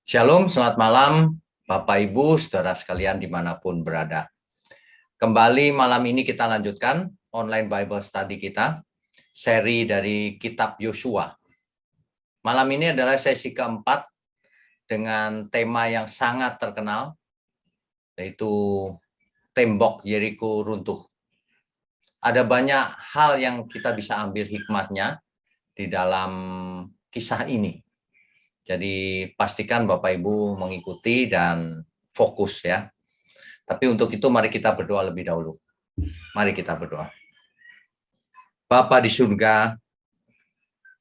Shalom, selamat malam Bapak Ibu, saudara sekalian dimanapun berada. Kembali malam ini kita lanjutkan online Bible Study kita, seri dari Kitab Yosua. Malam ini adalah sesi keempat dengan tema yang sangat terkenal, yaitu tembok Yeriko runtuh. Ada banyak hal yang kita bisa ambil hikmatnya di dalam kisah ini. Jadi pastikan Bapak Ibu mengikuti dan fokus ya. Tapi untuk itu mari kita berdoa lebih dahulu. Mari kita berdoa. Bapa di surga,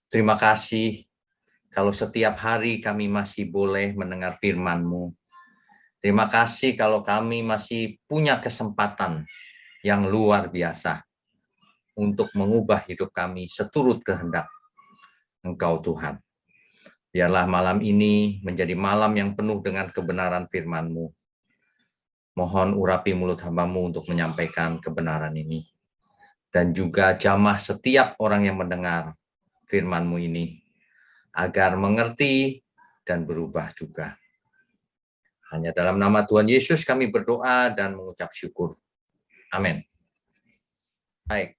terima kasih kalau setiap hari kami masih boleh mendengar firman-Mu. Terima kasih kalau kami masih punya kesempatan yang luar biasa untuk mengubah hidup kami seturut kehendak Engkau Tuhan. Biarlah malam ini menjadi malam yang penuh dengan kebenaran firman-Mu. Mohon urapi mulut hamba-Mu untuk menyampaikan kebenaran ini. Dan juga jamah setiap orang yang mendengar firman-Mu ini, agar mengerti dan berubah juga. Hanya dalam nama Tuhan Yesus kami berdoa dan mengucap syukur. Amin. Baik.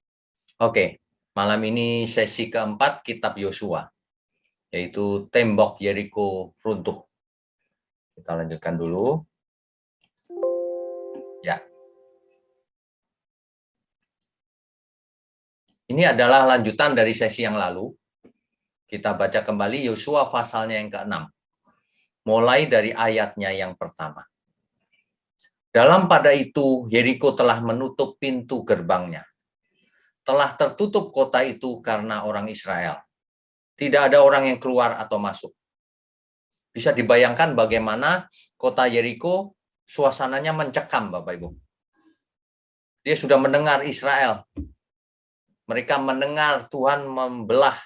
Oke, malam ini sesi keempat Kitab Yosua, yaitu tembok Yeriko runtuh. Kita lanjutkan dulu. Ya. Ini adalah lanjutan dari sesi yang lalu. Kita baca kembali Yosua pasalnya yang ke-6. Mulai dari ayatnya yang pertama. Dalam pada itu, Yeriko telah menutup pintu gerbangnya. Telah tertutup kota itu karena orang Israel. Tidak ada orang yang keluar atau masuk. Bisa dibayangkan bagaimana kota Yeriko suasananya mencekam, Bapak Ibu. Dia sudah mendengar Israel. Mereka mendengar Tuhan membelah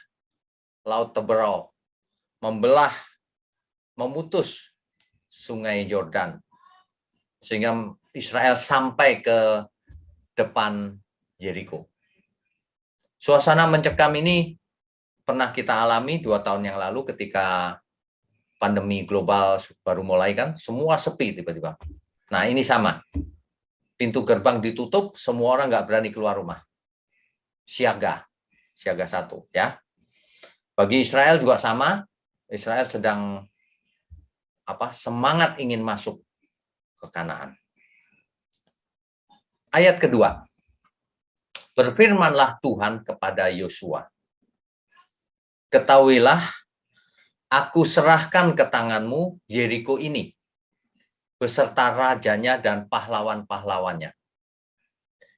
Laut Teberau, memutus Sungai Yordan, sehingga Israel sampai ke depan Yeriko. Suasana mencekam ini pernah kita alami 2 tahun yang lalu ketika pandemi global baru mulai kan, semua sepi tiba-tiba. Nah ini sama, pintu gerbang ditutup, semua orang nggak berani keluar rumah. Siaga 1 ya. Bagi Israel juga sama, Israel sedang semangat ingin masuk ke Kanaan. Ayat kedua, berfirmanlah Tuhan kepada Yosua, ketahuilah, aku serahkan ke tanganmu Yeriko ini, beserta rajanya dan pahlawan-pahlawannya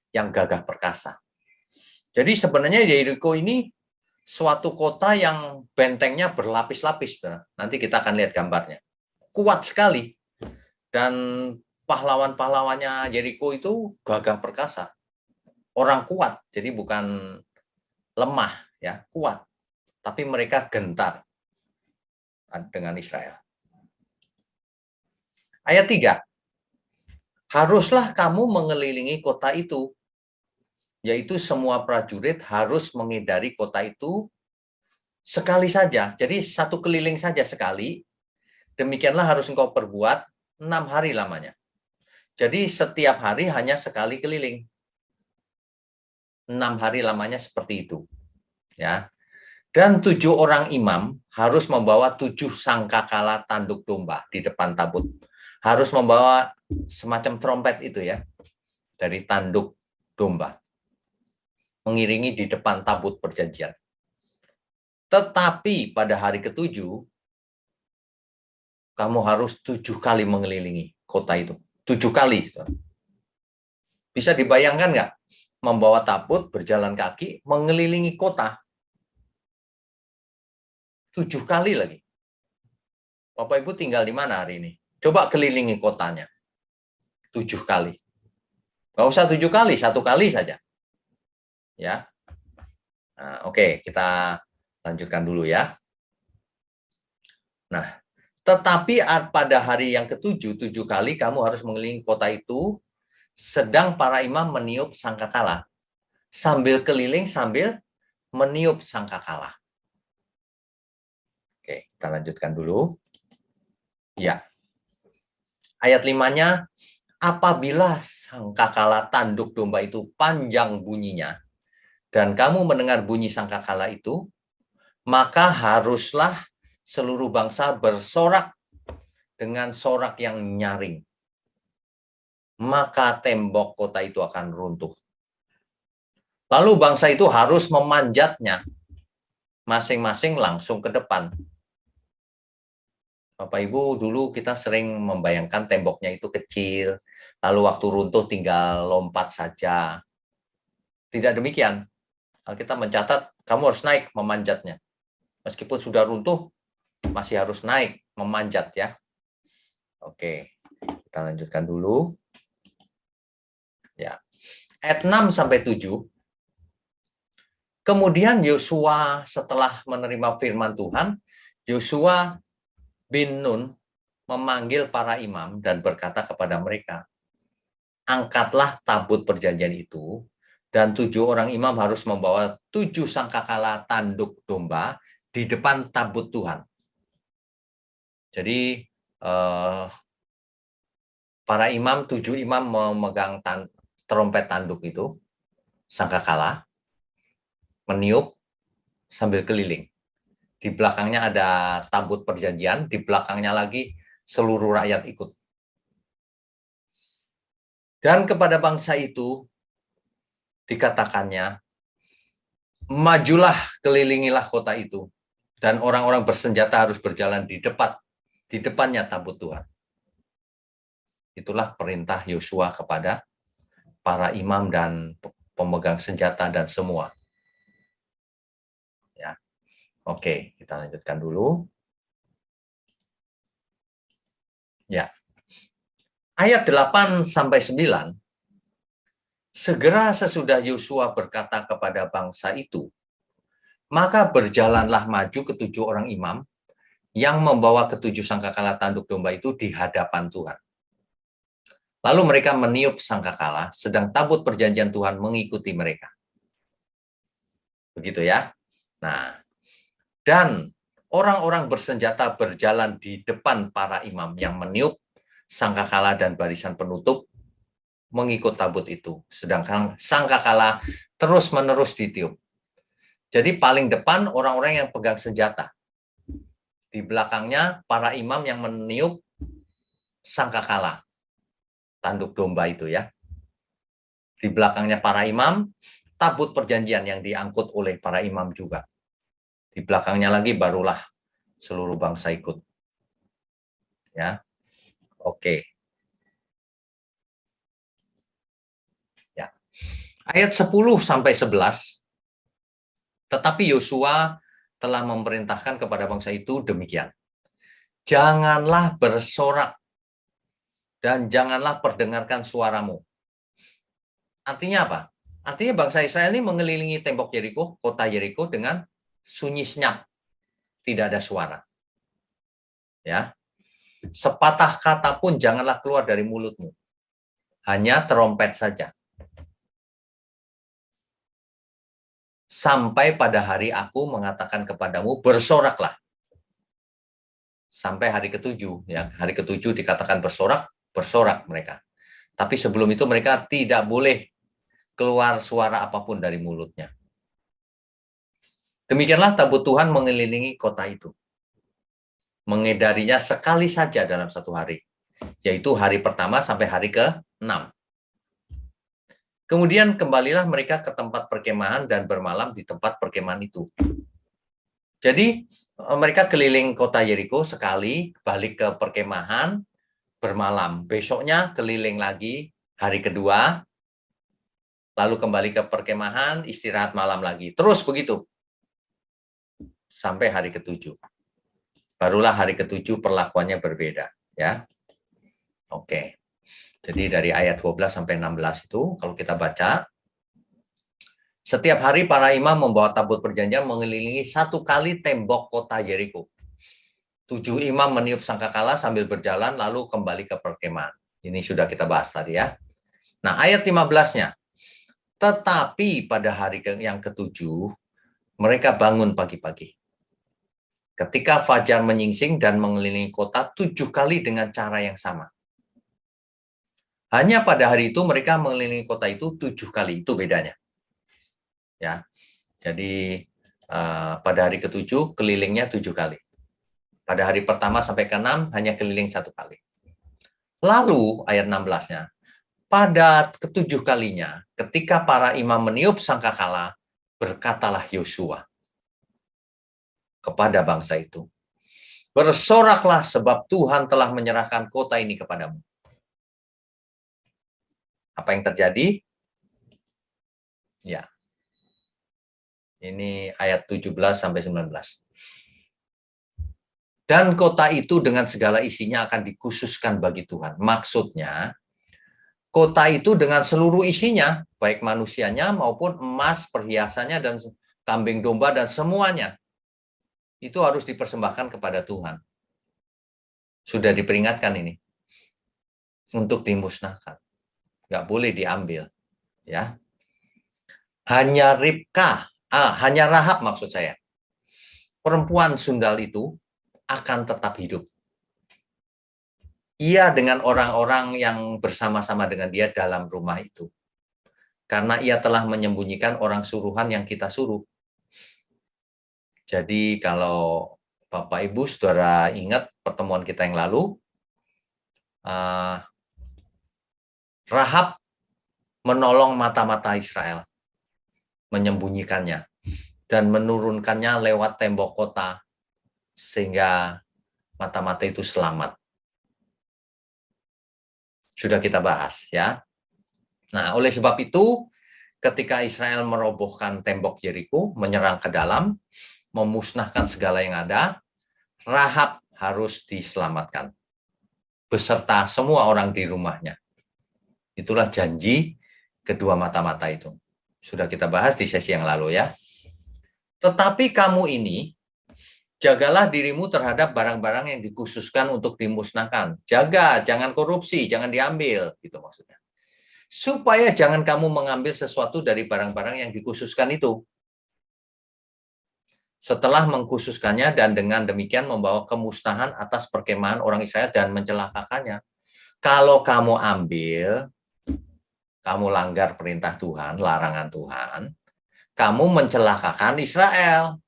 yang gagah perkasa. Jadi sebenarnya Yeriko ini suatu kota yang bentengnya berlapis-lapis. Nanti kita akan lihat gambarnya. Kuat sekali. Dan pahlawan-pahlawannya Yeriko itu gagah perkasa. Orang kuat, jadi bukan lemah, ya, kuat. Tapi mereka gentar dengan Israel. Ayat 3. Haruslah kamu mengelilingi kota itu, yaitu semua prajurit harus mengedari kota itu sekali saja. Jadi 1 keliling saja sekali. Demikianlah harus engkau perbuat 6 hari lamanya. Jadi setiap hari hanya sekali keliling. 6 hari lamanya seperti itu. Ya. Dan 7 orang imam harus membawa 7 sangkakala tanduk domba di depan tabut. Harus membawa semacam trompet itu ya, dari tanduk domba. Mengiringi di depan tabut perjanjian. Tetapi pada hari ke-7, kamu harus 7 kali mengelilingi kota itu. 7 kali. Bisa dibayangkan nggak? Membawa tabut, berjalan kaki, mengelilingi kota. 7 kali lagi. Bapak Ibu tinggal di mana hari ini? Coba kelilingi kotanya. 7 kali. Nggak usah 7 kali, 1 kali saja. Ya. Nah, oke, kita lanjutkan dulu ya. Nah, tetapi pada hari yang ke-7, 7 kali kamu harus mengelilingi kota itu, sedang para imam meniup sangkakala. Sambil keliling, sambil meniup sangkakala. Oke, kita lanjutkan dulu. Ya. Ayat 5-nya, apabila sangkakala tanduk domba itu panjang bunyinya, dan kamu mendengar bunyi sangkakala itu, maka haruslah seluruh bangsa bersorak dengan sorak yang nyaring. Maka tembok kota itu akan runtuh. Lalu bangsa itu harus memanjatnya, masing-masing langsung ke depan. Bapak Ibu, dulu kita sering membayangkan temboknya itu kecil, lalu waktu runtuh tinggal lompat saja. Tidak demikian. Alkitab mencatat, kamu harus naik memanjatnya. Meskipun sudah runtuh, masih harus naik memanjat ya. Oke, kita lanjutkan dulu. Ya. Ayat 6-7. Kemudian Yosua setelah menerima firman Tuhan, Yosua bin Nun memanggil para imam dan berkata kepada mereka, angkatlah tabut perjanjian itu, dan 7 orang imam harus membawa 7 sangkakala tanduk domba di depan tabut Tuhan. Jadi para imam, 7 imam memegang trompet tanduk itu, sangkakala, meniup sambil keliling. Di belakangnya ada tabut perjanjian, di belakangnya lagi seluruh rakyat ikut. Dan kepada bangsa itu dikatakannya, majulah, kelilingilah kota itu, dan orang-orang bersenjata harus berjalan di depannya tabut Tuhan. Itulah perintah Yosua kepada para imam dan pemegang senjata dan semua. Ya. Oke, kita lanjutkan dulu. Ya. Ayat 8-9. Segera sesudah Yosua berkata kepada bangsa itu, maka berjalanlah maju ke-7 orang imam yang membawa ke-7 sangkakala tanduk domba itu di hadapan Tuhan. Lalu mereka meniup sangkakala, sedang tabut perjanjian Tuhan mengikuti mereka. Begitu ya. Nah, dan orang-orang bersenjata berjalan di depan para imam yang meniup sangkakala dan barisan penutup mengikut tabut itu. Sedangkan sangkakala terus-menerus ditiup. Jadi paling depan orang-orang yang pegang senjata. Di belakangnya para imam yang meniup sangkakala, tanduk domba itu ya. Di belakangnya para imam, tabut perjanjian yang diangkut oleh para imam juga. Di belakangnya lagi barulah seluruh bangsa ikut. Ya. Oke. Ya. Ayat 10-11. Tetapi Yosua telah memerintahkan kepada bangsa itu demikian. Janganlah bersorak dan janganlah perdengarkan suaramu. Artinya apa? Artinya bangsa Israel ini mengelilingi tembok Yeriko, kota Yeriko dengan sunyi senyap. Tidak ada suara. Ya. Sepatah kata pun janganlah keluar dari mulutmu. Hanya trompet saja. Sampai pada hari aku mengatakan kepadamu, bersoraklah. Sampai hari ke-7. Ya. Hari ke-7 dikatakan bersorak, bersorak mereka. Tapi sebelum itu mereka tidak boleh keluar suara apapun dari mulutnya. Demikianlah tabut Tuhan mengelilingi kota itu. Mengedarinya sekali saja dalam satu hari, yaitu hari pertama sampai hari ke-6. Kemudian kembalilah mereka ke tempat perkemahan dan bermalam di tempat perkemahan itu. Jadi mereka keliling kota Yeriko sekali, balik ke perkemahan, bermalam. Besoknya keliling lagi hari kedua, lalu kembali ke perkemahan, istirahat malam lagi. Terus begitu. Sampai hari ke-7. Barulah hari ke-7 perlakuannya berbeda. Ya. Oke. Jadi dari ayat 12-16 itu, kalau kita baca, setiap hari para imam membawa tabut perjanjian mengelilingi 1 kali tembok kota Yeriko. 7 imam meniup sangkakala sambil berjalan, lalu kembali ke perkemahan. Ini sudah kita bahas tadi ya. Nah, ayat 15-nya. Tetapi pada hari yang ke-7, mereka bangun pagi-pagi. Ketika fajar menyingsing dan mengelilingi kota 7 kali dengan cara yang sama. Hanya pada hari itu mereka mengelilingi kota itu 7 kali, itu bedanya. Ya, jadi pada hari ke-7 kelilingnya 7 kali. Pada hari pertama sampai ke-6 hanya keliling 1 kali. Lalu ayat 16-nya, pada ke-7 kalinya, ketika para imam meniup sangkakala, berkatalah Yosua kepada bangsa itu, bersoraklah sebab Tuhan telah menyerahkan kota ini kepadamu. Apa yang terjadi? Ya, ini ayat 17 sampai 19. Dan kota itu dengan segala isinya akan dikhususkan bagi Tuhan. Maksudnya, kota itu dengan seluruh isinya, baik manusianya maupun emas, perhiasannya, dan kambing domba, dan semuanya, itu harus dipersembahkan kepada Tuhan. Sudah diperingatkan ini. Untuk dimusnahkan. Nggak boleh diambil. Ya. Hanya hanya Rahab maksud saya. Perempuan sundal itu akan tetap hidup. Ia dengan orang-orang yang bersama-sama dengan dia dalam rumah itu. Karena ia telah menyembunyikan orang suruhan yang kita suruh. Jadi kalau Bapak Ibu saudara ingat pertemuan kita yang lalu, Rahab menolong mata-mata Israel, menyembunyikannya, dan menurunkannya lewat tembok kota, sehingga mata-mata itu selamat. Sudah kita bahas ya. Nah, oleh sebab itu, ketika Israel merobohkan tembok Yeriko, menyerang ke dalam, memusnahkan segala yang ada, Rahab harus diselamatkan, beserta semua orang di rumahnya. Itulah janji kedua mata-mata itu. Sudah kita bahas di sesi yang lalu ya. Tetapi kamu ini, jagalah dirimu terhadap barang-barang yang dikhususkan untuk dimusnahkan. Jaga, jangan korupsi, jangan diambil, gitu maksudnya. Supaya jangan kamu mengambil sesuatu dari barang-barang yang dikhususkan itu. Setelah mengkhususkannya dan dengan demikian membawa kemusnahan atas perkemahan orang Israel dan mencelakakannya. Kalau kamu ambil, kamu langgar perintah Tuhan, larangan Tuhan, kamu mencelakakan Israel.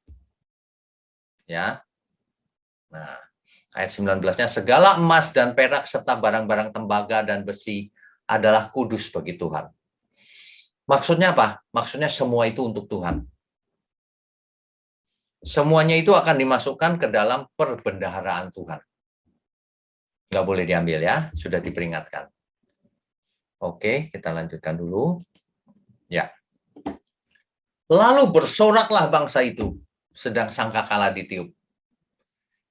Ya. Nah, ayat 19-nya, segala emas dan perak serta barang-barang tembaga dan besi adalah kudus bagi Tuhan. Maksudnya apa? Maksudnya semua itu untuk Tuhan. Semuanya itu akan dimasukkan ke dalam perbendaharaan Tuhan. Nggak boleh diambil ya, sudah diperingatkan. Oke, kita lanjutkan dulu. Ya. Lalu bersoraklah bangsa itu, sedang sangkakala ditiup.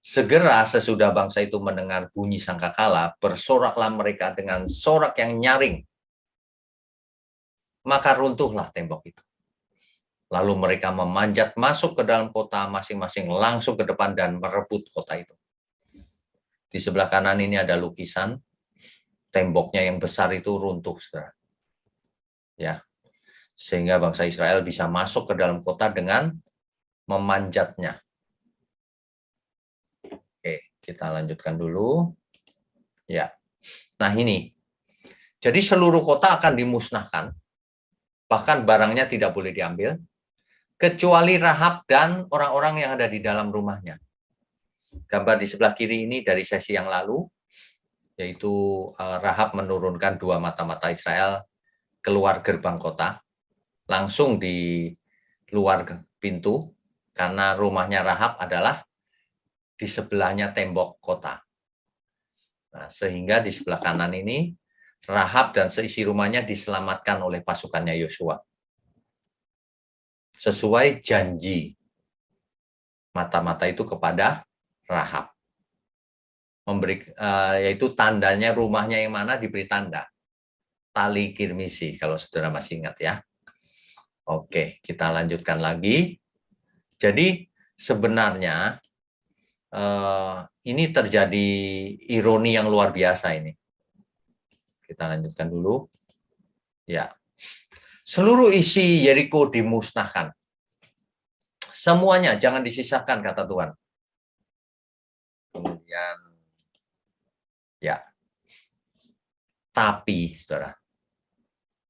Segera sesudah bangsa itu mendengar bunyi sangkakala, bersoraklah mereka dengan sorak yang nyaring. Maka runtuhlah tembok itu. Lalu mereka memanjat masuk ke dalam kota masing-masing, langsung ke depan dan merebut kota itu. Di sebelah kanan ini ada lukisan, temboknya yang besar itu runtuh, saudara. Ya, sehingga bangsa Israel bisa masuk ke dalam kota dengan memanjatnya. Oke, kita lanjutkan dulu. Ya, nah ini. Jadi seluruh kota akan dimusnahkan, bahkan barangnya tidak boleh diambil, kecuali Rahab dan orang-orang yang ada di dalam rumahnya. Gambar di sebelah kiri ini dari sesi yang lalu, yaitu Rahab menurunkan dua mata-mata Israel keluar gerbang kota, langsung di luar pintu, karena rumahnya Rahab adalah di sebelahnya tembok kota. Nah, sehingga di sebelah kanan ini, Rahab dan seisi rumahnya diselamatkan oleh pasukannya Yosua. Sesuai janji mata-mata itu kepada Rahab. Yaitu tandanya rumahnya yang mana diberi tanda. Tali kirmisi, kalau saudara masih ingat ya. Oke, kita lanjutkan lagi. Jadi sebenarnya ini terjadi ironi yang luar biasa ini. Kita lanjutkan dulu. Ya. Seluruh isi Yeriko dimusnahkan. Semuanya jangan disisakan, kata Tuhan. Kemudian ya. Tapi, Saudara,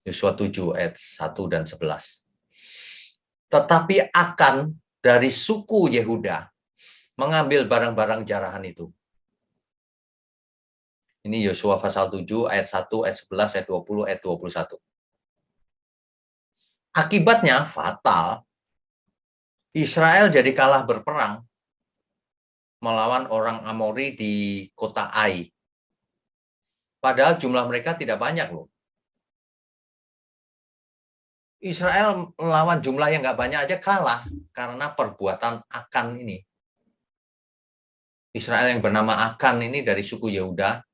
Yosua 7 ayat 1 dan 11. Tetapi akan dari suku Yehuda mengambil barang-barang jarahan itu. Ini Yosua pasal 7 ayat 1, ayat 11, ayat 20, ayat 21. Akibatnya fatal. Israel jadi kalah berperang melawan orang Amori di kota Ai. Padahal jumlah mereka tidak banyak loh. Israel melawan jumlah yang nggak banyak aja kalah karena perbuatan Akan ini. Israel yang bernama Akan ini dari suku Yehuda,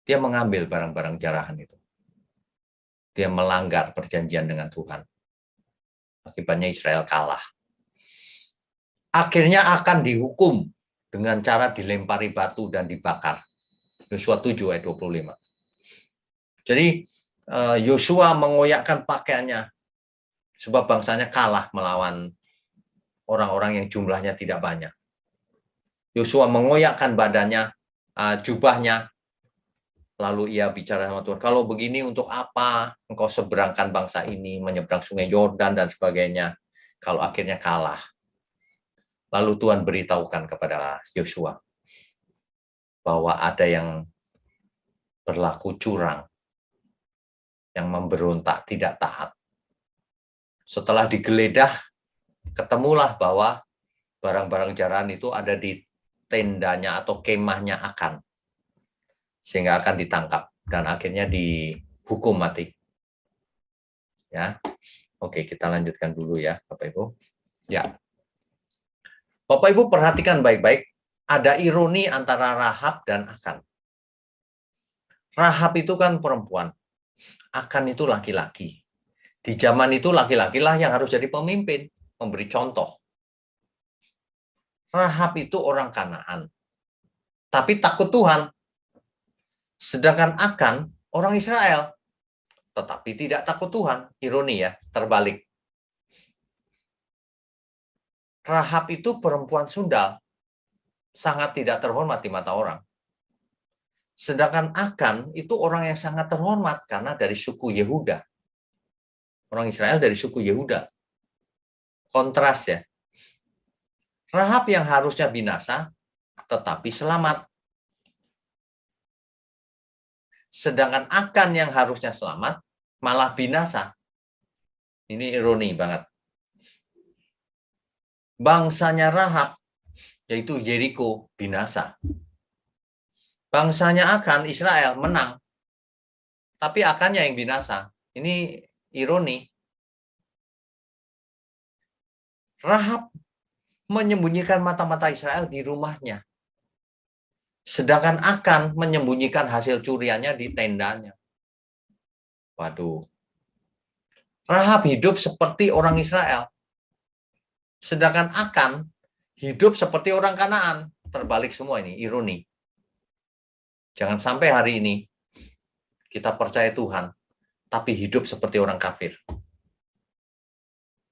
dia mengambil barang-barang jarahan itu. Dia melanggar perjanjian dengan Tuhan. Akibatnya Israel kalah. Akhirnya akan dihukum dengan cara dilempari batu dan dibakar. Yosua 7 ayat 25. Jadi Yosua mengoyakkan pakaiannya sebab bangsanya kalah melawan orang-orang yang jumlahnya tidak banyak. Yosua mengoyakkan badannya, jubahnya, lalu ia bicara sama Tuhan, kalau begini untuk apa engkau seberangkan bangsa ini, menyeberang sungai Yordan dan sebagainya, kalau akhirnya kalah. Lalu Tuhan beritahukan kepada Yosua bahwa ada yang berlaku curang, yang memberontak, tidak taat. Setelah digeledah, ketemulah bahwa barang-barang jarahan itu ada di tendanya atau kemahnya Akan. Sehingga akan ditangkap dan akhirnya dihukum mati. Ya. Oke, kita lanjutkan dulu ya, Bapak Ibu. Ya. Bapak Ibu perhatikan baik-baik, ada ironi antara Rahab dan Akan. Rahab itu kan perempuan, Akan itu laki-laki. Di zaman itu laki-laki lah yang harus jadi pemimpin, memberi contoh. Rahab itu orang Kanaan, tapi takut Tuhan. Sedangkan Akan orang Israel, tetapi tidak takut Tuhan. Ironi ya, terbalik. Rahab itu perempuan sundal, sangat tidak terhormat di mata orang. Sedangkan Akan itu orang yang sangat terhormat karena dari suku Yehuda. Orang Israel dari suku Yehuda. Kontras ya. Rahab yang harusnya binasa, tetapi selamat. Sedangkan Akan yang harusnya selamat, malah binasa. Ini ironi banget. Bangsanya Rahab, yaitu Yeriko, binasa. Bangsanya Akan, Israel, menang. Tapi Akannya yang binasa. Ini ironi. Rahab menyembunyikan mata-mata Israel di rumahnya. Sedangkan Akan menyembunyikan hasil curiannya di tendanya. Waduh. Rahab hidup seperti orang Israel. Sedangkan Akan hidup seperti orang Kanaan. Terbalik semua ini, ironi. Jangan sampai hari ini kita percaya Tuhan, tapi hidup seperti orang kafir.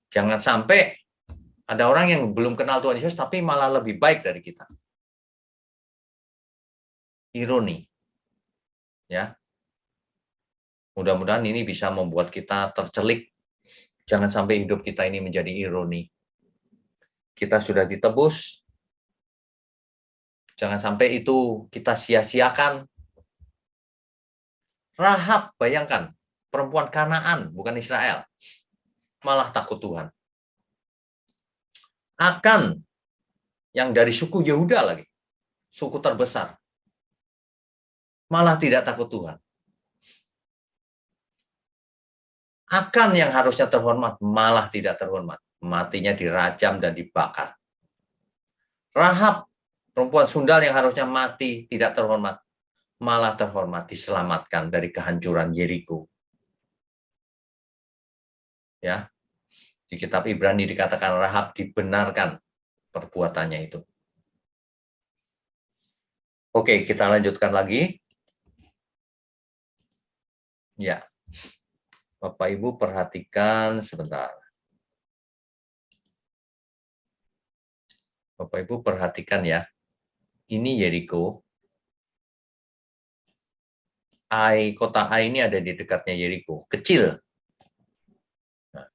Jangan sampai ada orang yang belum kenal Tuhan Yesus, tapi malah lebih baik dari kita. Ironi. Ya. Mudah-mudahan ini bisa membuat kita tercelik. Jangan sampai hidup kita ini menjadi ironi. Kita sudah ditebus. Jangan sampai itu kita sia-siakan. Rahab, bayangkan. Perempuan Kanaan, bukan Israel. Malah takut Tuhan. Akan, yang dari suku Yehuda lagi. Suku terbesar. Malah tidak takut Tuhan. Akan yang harusnya terhormat, malah tidak terhormat. Matinya dirajam dan dibakar. Rahab, perempuan sundal yang harusnya mati, tidak terhormat, malah terhormat, diselamatkan dari kehancuran Yeriko. Ya, di kitab Ibrani dikatakan Rahab dibenarkan perbuatannya itu. Oke, kita lanjutkan lagi. Ya, Bapak Ibu perhatikan sebentar. Bapak Ibu perhatikan ya, ini Yeriko. Kota Ai ini ada di dekatnya Yeriko, kecil. Nah,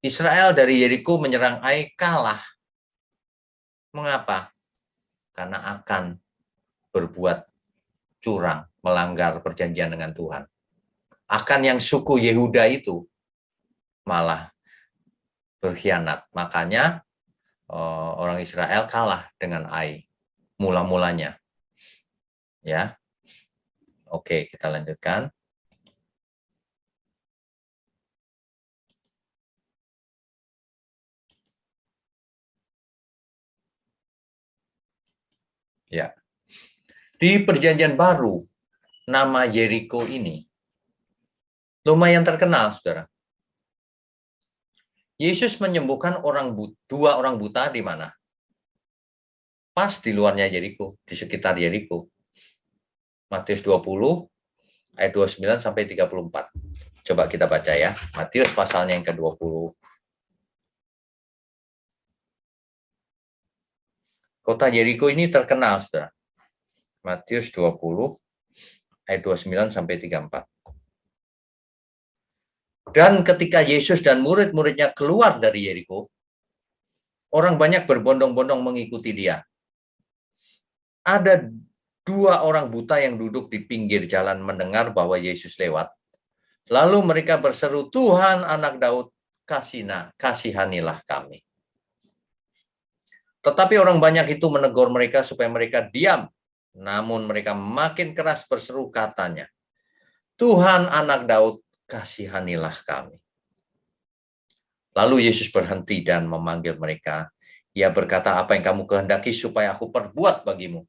Israel dari Yeriko menyerang Ai, kalah. Mengapa? Karena akan berbuat curang, melanggar perjanjian dengan Tuhan. Akan yang suku Yehuda itu malah berkhianat. Makanya orang Israel kalah dengan Ai mula-mulanya. Ya. Oke, kita lanjutkan. Ya. Di perjanjian baru, nama Yeriko ini lumayan terkenal, Saudara. Yesus menyembuhkan dua orang buta di mana? Pas di luarnya Yeriko, di sekitar Yeriko. Matius 20 ayat 29 sampai 34. Coba kita baca ya. Matius pasalnya yang ke-20. Kota Yeriko ini terkenal, Saudara. Matius 20 ayat 29 sampai 34. Dan ketika Yesus dan murid-muridnya keluar dari Yeriko, orang banyak berbondong-bondong mengikuti dia. Ada dua orang buta yang duduk di pinggir jalan mendengar bahwa Yesus lewat. Lalu mereka berseru, Tuhan anak Daud, kasihanilah kami. Tetapi orang banyak itu menegur mereka supaya mereka diam. Namun mereka makin keras berseru katanya, Tuhan anak Daud, kasihanilah kami. Lalu Yesus berhenti dan memanggil mereka. Ia berkata, apa yang kamu kehendaki supaya aku perbuat bagimu?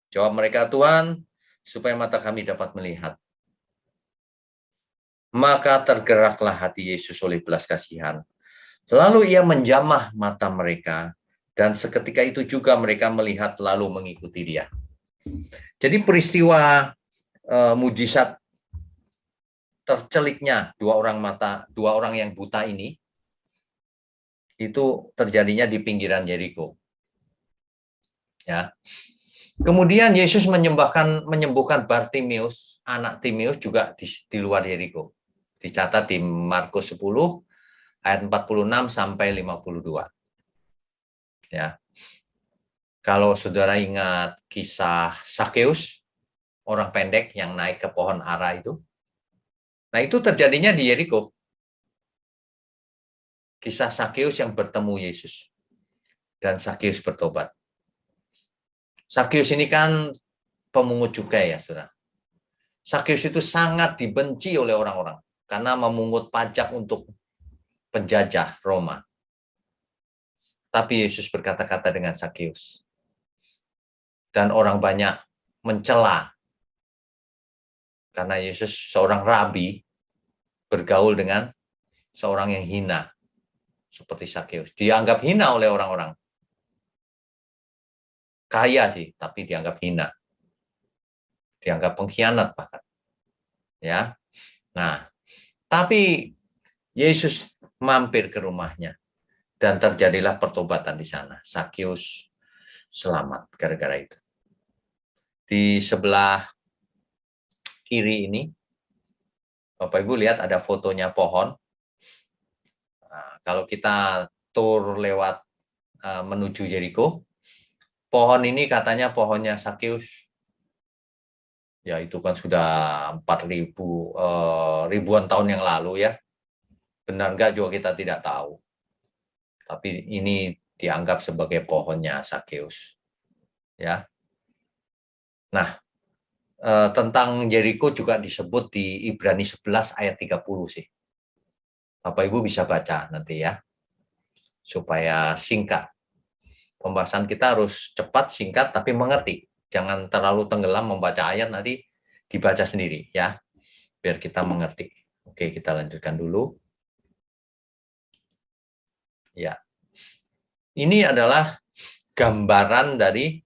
Jawab mereka, Tuhan, supaya mata kami dapat melihat. Maka tergeraklah hati Yesus oleh belas kasihan. Lalu ia menjamah mata mereka, dan seketika itu juga mereka melihat lalu mengikuti dia. Jadi peristiwa mujizat terceliknya dua orang yang buta ini, itu terjadinya di pinggiran Yeriko. Ya. Kemudian Yesus menyembuhkan Bartimeus, anak Timeus juga di luar Yeriko. Dicatat di Markus 10 ayat 46 sampai 52. Ya. Kalau Saudara ingat kisah Sakeus, orang pendek yang naik ke pohon ara itu. Nah, itu terjadinya di Yeriko. Kisah Sakeus yang bertemu Yesus. Dan Sakeus bertobat. Sakeus ini kan pemungut cukai ya, Saudara. Sakeus itu sangat dibenci oleh orang-orang karena memungut pajak untuk penjajah Roma. Tapi Yesus berkata-kata dengan Sakeus. Dan orang banyak mencela karena Yesus seorang rabi bergaul dengan seorang yang hina seperti Sakeus. Dianggap hina oleh orang-orang. Kaya sih, tapi dianggap hina. Dianggap pengkhianat bahkan. Ya. Nah, tapi Yesus mampir ke rumahnya dan terjadilah pertobatan di sana. Sakeus selamat gara-gara itu. Di sebelah kiri ini, Bapak Ibu lihat ada fotonya pohon. Nah, kalau kita tur lewat menuju Yeriko, pohon ini katanya pohonnya Sakeus. Ya itu kan sudah 4.000 ribuan tahun yang lalu ya. Benar nggak juga kita tidak tahu. Tapi ini dianggap sebagai pohonnya Sakeus. Ya. Nah, tentang Yeriko juga disebut di Ibrani 11 ayat 30 sih. Bapak Ibu bisa baca nanti ya. Supaya singkat. Pembahasan kita harus cepat, singkat, tapi mengerti. Jangan terlalu tenggelam membaca ayat, nanti dibaca sendiri ya. Biar kita mengerti. Oke, kita lanjutkan dulu. Ya. Ini adalah gambaran dari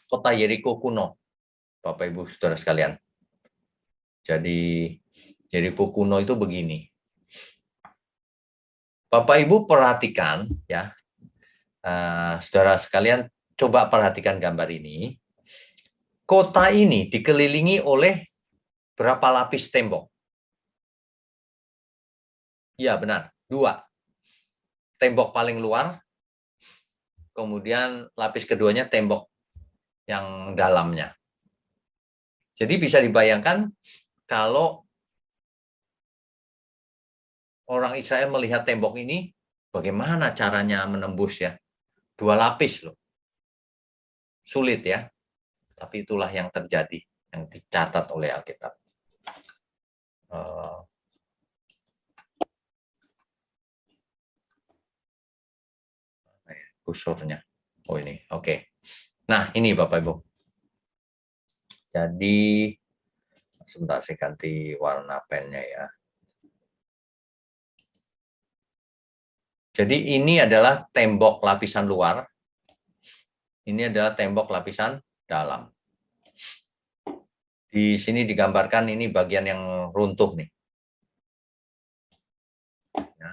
kota Yeriko kuno. Bapak Ibu Saudara sekalian. Jadi Yeriko kuno itu begini. Bapak Ibu perhatikan ya. Saudara sekalian coba perhatikan gambar ini. kota ini dikelilingi oleh berapa lapis tembok? Iya, benar. 2. Tembok paling luar, kemudian lapis keduanya tembok yang dalamnya. Jadi bisa dibayangkan kalau orang Israel melihat tembok ini, bagaimana caranya menembus ya? 2 lapis loh. Sulit ya. Tapi itulah yang terjadi, yang dicatat oleh Alkitab. Kursornya. Oh ini, oke. Nah ini Bapak Ibu. Jadi, sebentar saya ganti warna pennya ya. Jadi ini adalah tembok lapisan luar. Ini adalah tembok lapisan dalam. Di sini digambarkan ini bagian yang runtuh nih. Ya,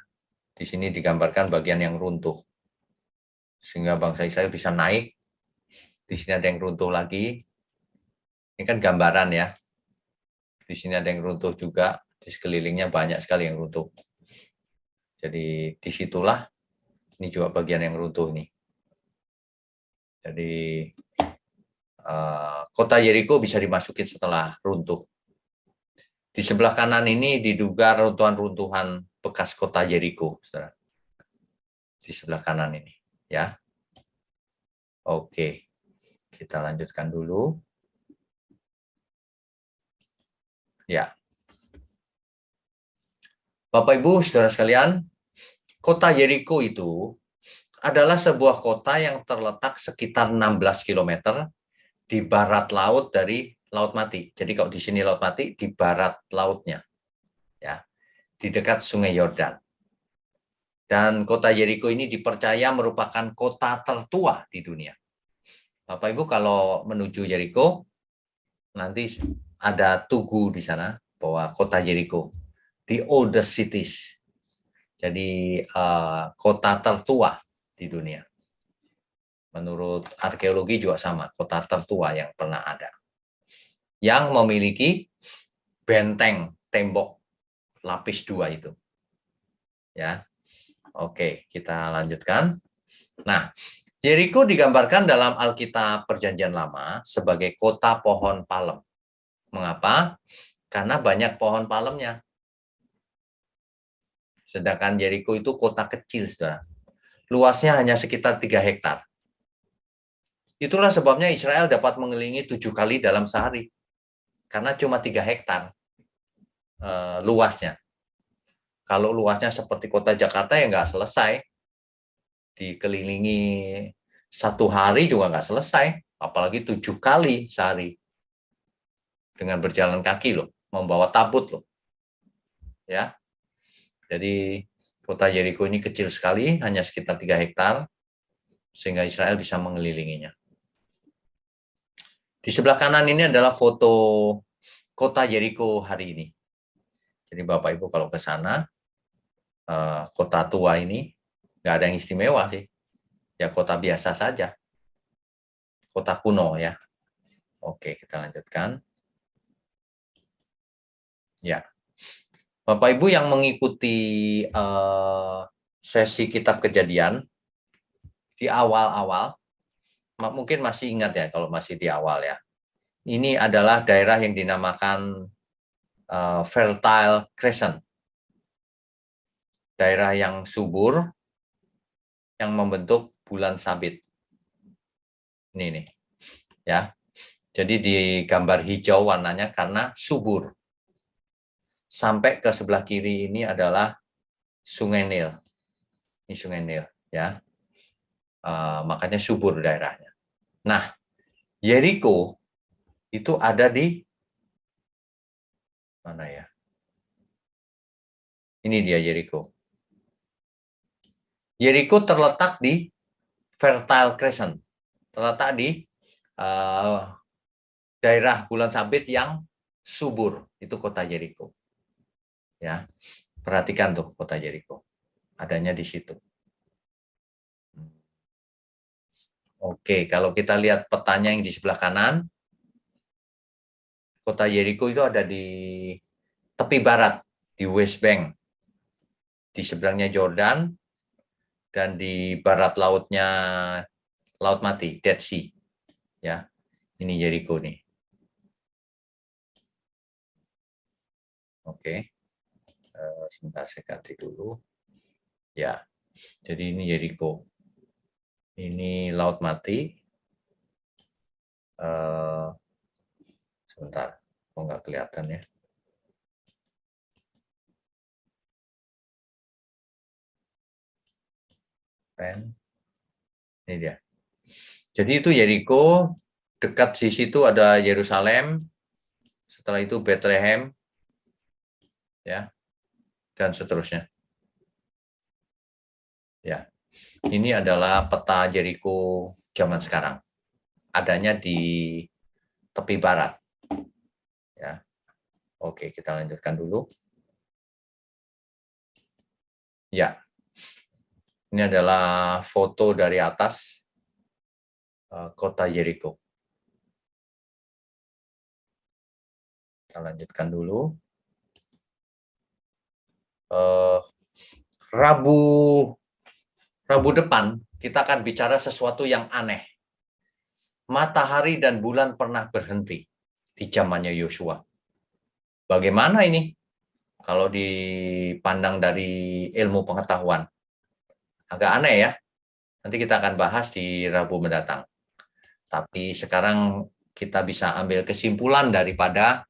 di sini digambarkan bagian yang runtuh. Sehingga bangsa Israel bisa naik. Di sini ada yang runtuh lagi. Ini kan gambaran ya. Di sini ada yang runtuh juga. Di sekelilingnya banyak sekali yang runtuh. Jadi disitulah, ini juga bagian yang runtuh nih. Jadi kota Yeriko bisa dimasukin setelah runtuh. Di sebelah kanan ini diduga runtuhan-runtuhan bekas kota Yeriko, saudara. Di sebelah kanan ini, ya. Oke, kita lanjutkan dulu. Ya, Bapak Ibu, saudara sekalian, kota Yeriko itu adalah sebuah kota yang terletak sekitar 16 km di barat laut dari Laut Mati. Jadi kalau di sini Laut Mati, di barat lautnya, ya, di dekat Sungai Yordan. Dan kota Yeriko ini dipercaya merupakan kota tertua di dunia. Bapak Ibu kalau menuju Yeriko, nanti ada tugu di sana bahwa kota Yeriko, the oldest cities. Jadi kota tertua di dunia. Menurut arkeologi juga sama, kota tertua yang pernah ada. Yang memiliki benteng tembok lapis 2 itu. Ya. Oke, kita lanjutkan. Nah, Yeriko digambarkan dalam Alkitab Perjanjian Lama sebagai kota pohon palem. Mengapa? Karena banyak pohon palemnya. Sedangkan Yeriko itu kota kecil, saudara. Luasnya hanya sekitar 3 hektar. Itulah sebabnya Israel dapat mengelilingi 7 kali dalam sehari. Karena cuma 3 hektar luasnya. Kalau luasnya seperti kota Jakarta ya nggak selesai. Dikelilingi 1 hari juga nggak selesai. Apalagi 7 kali sehari. Dengan berjalan kaki loh. Membawa tabut loh. Ya. Jadi kota Yeriko ini kecil sekali. Hanya sekitar 3 hektar. Sehingga Israel bisa mengelilinginya. Di sebelah kanan ini adalah foto kota Yeriko hari ini. Jadi Bapak Ibu kalau ke sana, kota tua ini nggak ada yang istimewa sih. Ya kota biasa saja. Kota kuno ya. Oke, kita lanjutkan. Ya. Bapak Ibu yang mengikuti sesi kitab Kejadian di awal-awal, mungkin masih ingat ya kalau masih di awal ya. Ini adalah daerah yang dinamakan Fertile Crescent. Daerah yang subur, yang membentuk bulan sabit. Ini nih, ya. Jadi di gambar hijau warnanya karena subur. Sampai ke sebelah kiri ini adalah Sungai Nil. Ini Sungai Nil, ya. Makanya subur daerahnya. Nah, Yeriko itu ada di mana ya? Ini dia Yeriko. Yeriko terletak di Fertile Crescent, terletak di daerah bulan sabit yang subur, itu kota Yeriko. Ya, perhatikan tuh kota Yeriko, adanya di situ. Oke, kalau kita lihat petanya yang di sebelah kanan, Kota Yeriko itu ada di tepi barat, di West Bank, di seberangnya Jordan, dan di barat lautnya Laut Mati, Dead Sea. Ya, ini Yeriko nih. Oke, sebentar saya ganti dulu. Ya, jadi ini Yeriko. Ini Laut Mati. Sebentar, kok nggak kelihatan ya. Ini dia. Jadi itu Yeriko, dekat di situ ada Yerusalem, setelah itu Bethlehem, ya, dan seterusnya. Ya, ini adalah peta Yeriko zaman sekarang. Adanya di tepi barat. Ya, oke, kita lanjutkan dulu. Ya, ini adalah foto dari atas kota Yeriko. Kita lanjutkan dulu. Rabu depan kita akan bicara sesuatu yang aneh. Matahari dan bulan pernah berhenti di zamannya Yosua. Bagaimana ini? Kalau dipandang dari ilmu pengetahuan. Agak aneh ya. Nanti kita akan bahas di Rabu mendatang. Tapi sekarang kita bisa ambil kesimpulan daripada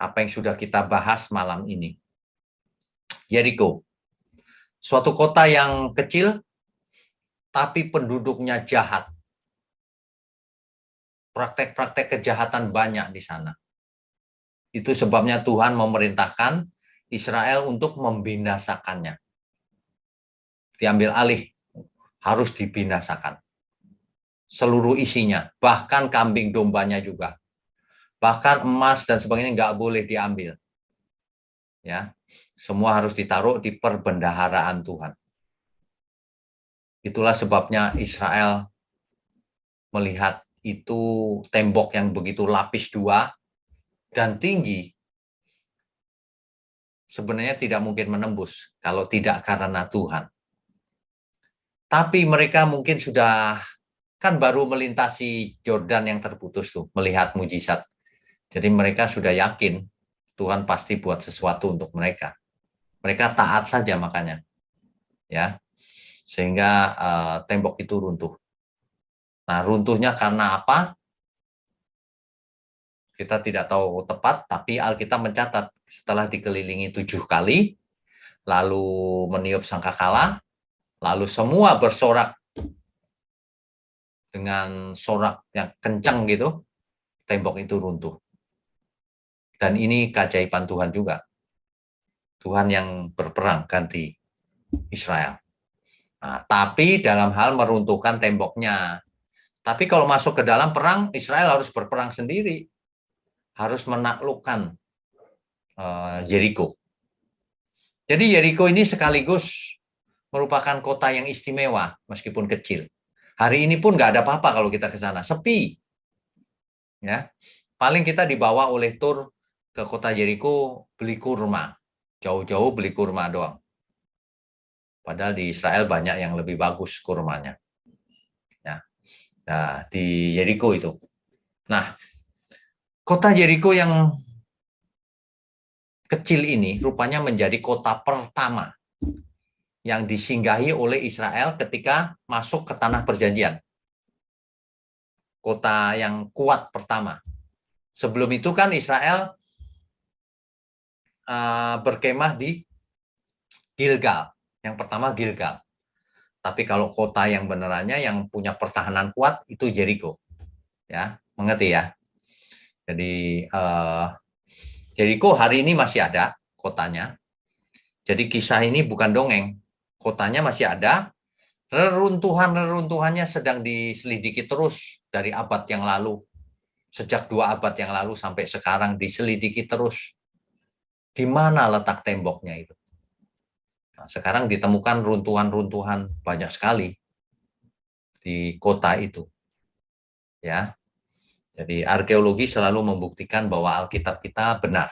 apa yang sudah kita bahas malam ini. Yeriko. Suatu kota yang kecil, tapi penduduknya jahat. Praktek-praktek kejahatan banyak di sana. Itu sebabnya Tuhan memerintahkan Israel untuk membinasakannya. Diambil alih, harus dibinasakan. Seluruh isinya, bahkan kambing dombanya juga. Bahkan emas dan sebagainya nggak boleh diambil. Ya, semua harus ditaruh di perbendaharaan Tuhan. Itulah sebabnya Israel melihat itu tembok yang begitu lapis dua dan tinggi, sebenarnya tidak mungkin menembus kalau tidak karena Tuhan. Tapi mereka mungkin sudah, kan baru melintasi Jordan yang terputus tuh, melihat mujizat. Jadi mereka sudah yakin Tuhan pasti buat sesuatu untuk mereka. Mereka taat saja makanya. Ya. Sehingga tembok itu runtuh. Nah, runtuhnya karena apa? Kita tidak tahu tepat, tapi Alkitab mencatat setelah dikelilingi 7 kali, lalu meniup sangkakala, lalu semua bersorak dengan sorak yang kencang gitu, tembok itu runtuh. Dan ini keajaiban Tuhan juga. Tuhan yang berperang ganti Israel. Nah, tapi dalam hal meruntuhkan temboknya. Tapi kalau masuk ke dalam perang, Israel harus berperang sendiri. Harus menaklukkan Yeriko. Jadi Yeriko ini sekaligus merupakan kota yang istimewa, meskipun kecil. Hari ini pun nggak ada apa-apa kalau kita ke sana, sepi. Ya, paling kita dibawa oleh tur ke kota Yeriko beli kurma, jauh-jauh beli kurma doang. Padahal di Israel banyak yang lebih bagus kurmanya. Ya. Nah, di Yeriko itu. Nah, kota Yeriko yang kecil ini rupanya menjadi kota pertama yang disinggahi oleh Israel ketika masuk ke tanah perjanjian. Kota yang kuat pertama. Sebelum itu kan Israel berkemah di Gilgal. Yang pertama Gilgal. Tapi kalau kota yang benerannya yang punya pertahanan kuat itu Yeriko. Ya, mengerti ya? Jadi Yeriko hari ini masih ada kotanya. Jadi kisah ini bukan dongeng. Kotanya masih ada. Reruntuhannya sedang diselidiki terus dari abad yang lalu. Sejak 2 abad yang lalu sampai sekarang diselidiki terus. Di mana letak temboknya itu? Nah, sekarang ditemukan runtuhan-runtuhan banyak sekali di kota itu. Ya. Jadi arkeologi selalu membuktikan bahwa Alkitab kita benar.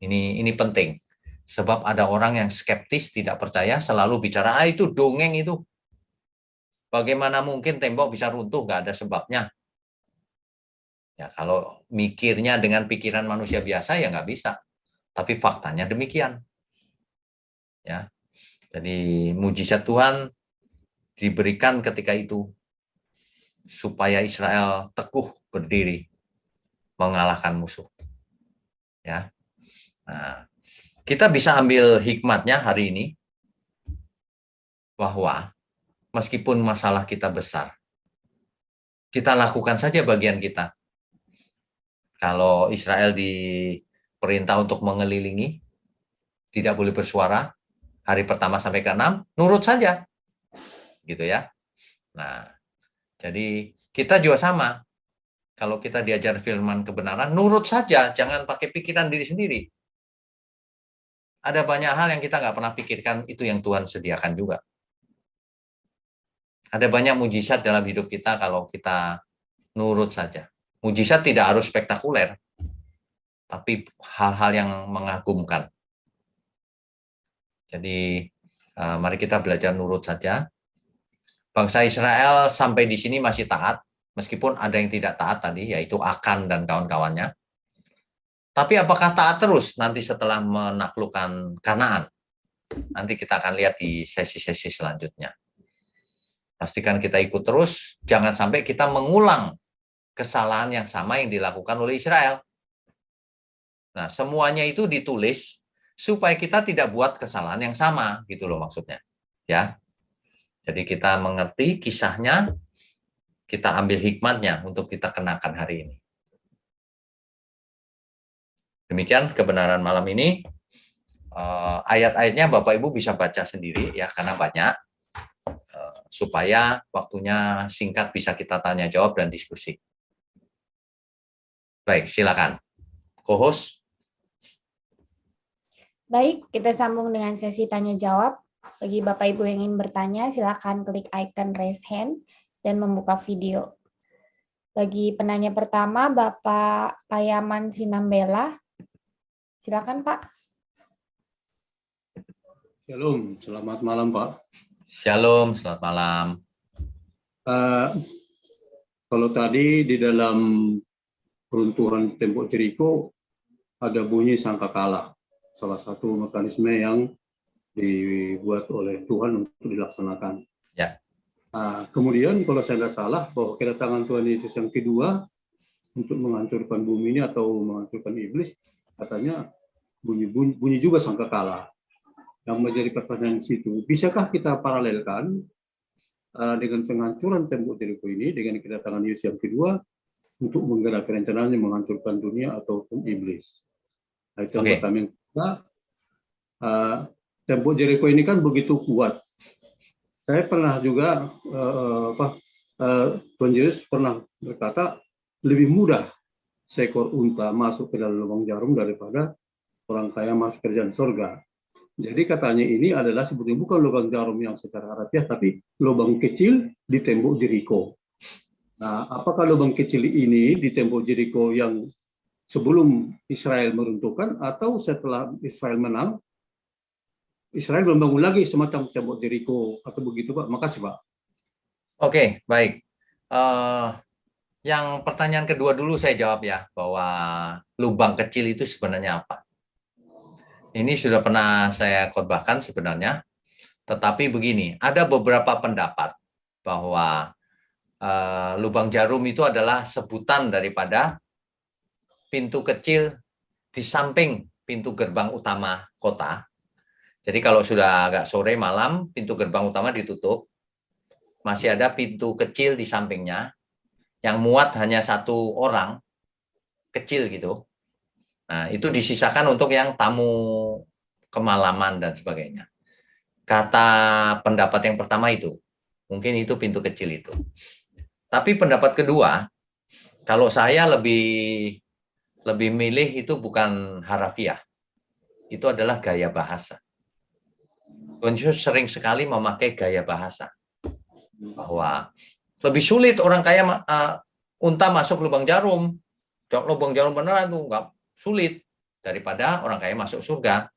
Ini penting. Sebab ada orang yang skeptis, tidak percaya, selalu bicara, itu dongeng itu. Bagaimana mungkin tembok bisa runtuh, nggak ada sebabnya. Ya, kalau mikirnya dengan pikiran manusia biasa ya nggak bisa. Tapi faktanya demikian. Ya, jadi mujizat Tuhan diberikan ketika itu supaya Israel teguh berdiri mengalahkan musuh. Ya, nah, kita bisa ambil hikmatnya hari ini bahwa meskipun masalah kita besar, kita lakukan saja bagian kita. Kalau Israel diperintah untuk mengelilingi, tidak boleh bersuara, hari pertama sampai ke-6, nurut saja. Gitu ya. Nah, jadi kita juga sama. Kalau kita diajar firman kebenaran, nurut saja, jangan pakai pikiran diri sendiri. Ada banyak hal yang kita nggak pernah pikirkan, itu yang Tuhan sediakan juga. Ada banyak mujizat dalam hidup kita kalau kita nurut saja. Mujizat tidak harus spektakuler, tapi hal-hal yang mengagumkan. Jadi mari kita belajar nurut saja. Bangsa Israel sampai di sini masih taat, meskipun ada yang tidak taat tadi, yaitu Akan dan kawan-kawannya. Tapi apakah taat terus nanti setelah menaklukkan Kanaan? Nanti kita akan lihat di sesi-sesi selanjutnya. Pastikan kita ikut terus, jangan sampai kita mengulang kesalahan yang sama yang dilakukan oleh Israel. Nah, semuanya itu ditulis supaya kita tidak buat kesalahan yang sama, gitu loh maksudnya. Ya. Jadi kita mengerti kisahnya, kita ambil hikmatnya untuk kita kenakan hari ini. Demikian kebenaran malam ini. Ayat-ayatnya Bapak Ibu bisa baca sendiri ya, karena banyak. Supaya waktunya singkat bisa kita tanya jawab dan diskusi. Baik, silakan. Co-host. Baik, kita sambung dengan sesi tanya jawab. Bagi Bapak Ibu yang ingin bertanya, silakan klik icon raise hand dan membuka video. Bagi penanya pertama, Bapak Payaman Sinambela. Silakan, Pak. Shalom, selamat malam, Pak. Shalom, selamat malam. Kalau tadi di dalam peruntuhan tembok Jeriko ada bunyi sangkakala, salah satu mekanisme yang dibuat oleh Tuhan untuk dilaksanakan. Ya. Kemudian kalau saya tidak salah bahwa kedatangan Tuhan Yesus yang kedua untuk menghancurkan bumi ini atau menghancurkan iblis, katanya bunyi juga sangkakala. Yang menjadi pertanyaan di situ, bisakah kita paralelkan dengan penghancuran tembok Jeriko ini dengan kedatangan Yesus yang kedua untuk menggerakkan rencananya menghancurkan dunia ataupun iblis? Nah, itu yang pertama. Yang kedua, tembok Jeriko ini kan begitu kuat. Saya pernah juga Tuhan Yesus pernah berkata lebih mudah seekor unta masuk ke dalam lubang jarum daripada orang kaya masuk ke kerajaan surga. Jadi katanya ini adalah sebetulnya bukan lubang jarum yang secara harfiah, tapi lubang kecil di tembok Jeriko. Nah, apakah lubang kecil ini di tembok Jeriko yang sebelum Israel meruntuhkan atau setelah Israel menang, Israel membangun lagi semacam tembok Jeriko atau begitu, Pak? Makasih, Pak. Oke, baik. Yang pertanyaan kedua dulu saya jawab ya, bahwa lubang kecil itu sebenarnya apa? Ini sudah pernah saya khotbahkan sebenarnya, tetapi begini, ada beberapa pendapat bahwa lubang jarum itu adalah sebutan daripada pintu kecil di samping pintu gerbang utama kota. Jadi kalau sudah agak sore malam, pintu gerbang utama ditutup, masih ada pintu kecil di sampingnya, yang muat hanya satu orang, kecil gitu. Nah, itu disisakan untuk yang tamu kemalaman dan sebagainya. Kata pendapat yang pertama itu, mungkin itu pintu kecil itu. Tapi pendapat kedua, kalau saya lebih milih itu bukan harafiah, itu adalah gaya bahasa. Tuhan Yesus sering sekali memakai gaya bahasa, bahwa lebih sulit orang kaya unta masuk lubang jarum. Lubang jarum beneran tuh nggak sulit daripada orang kaya masuk surga.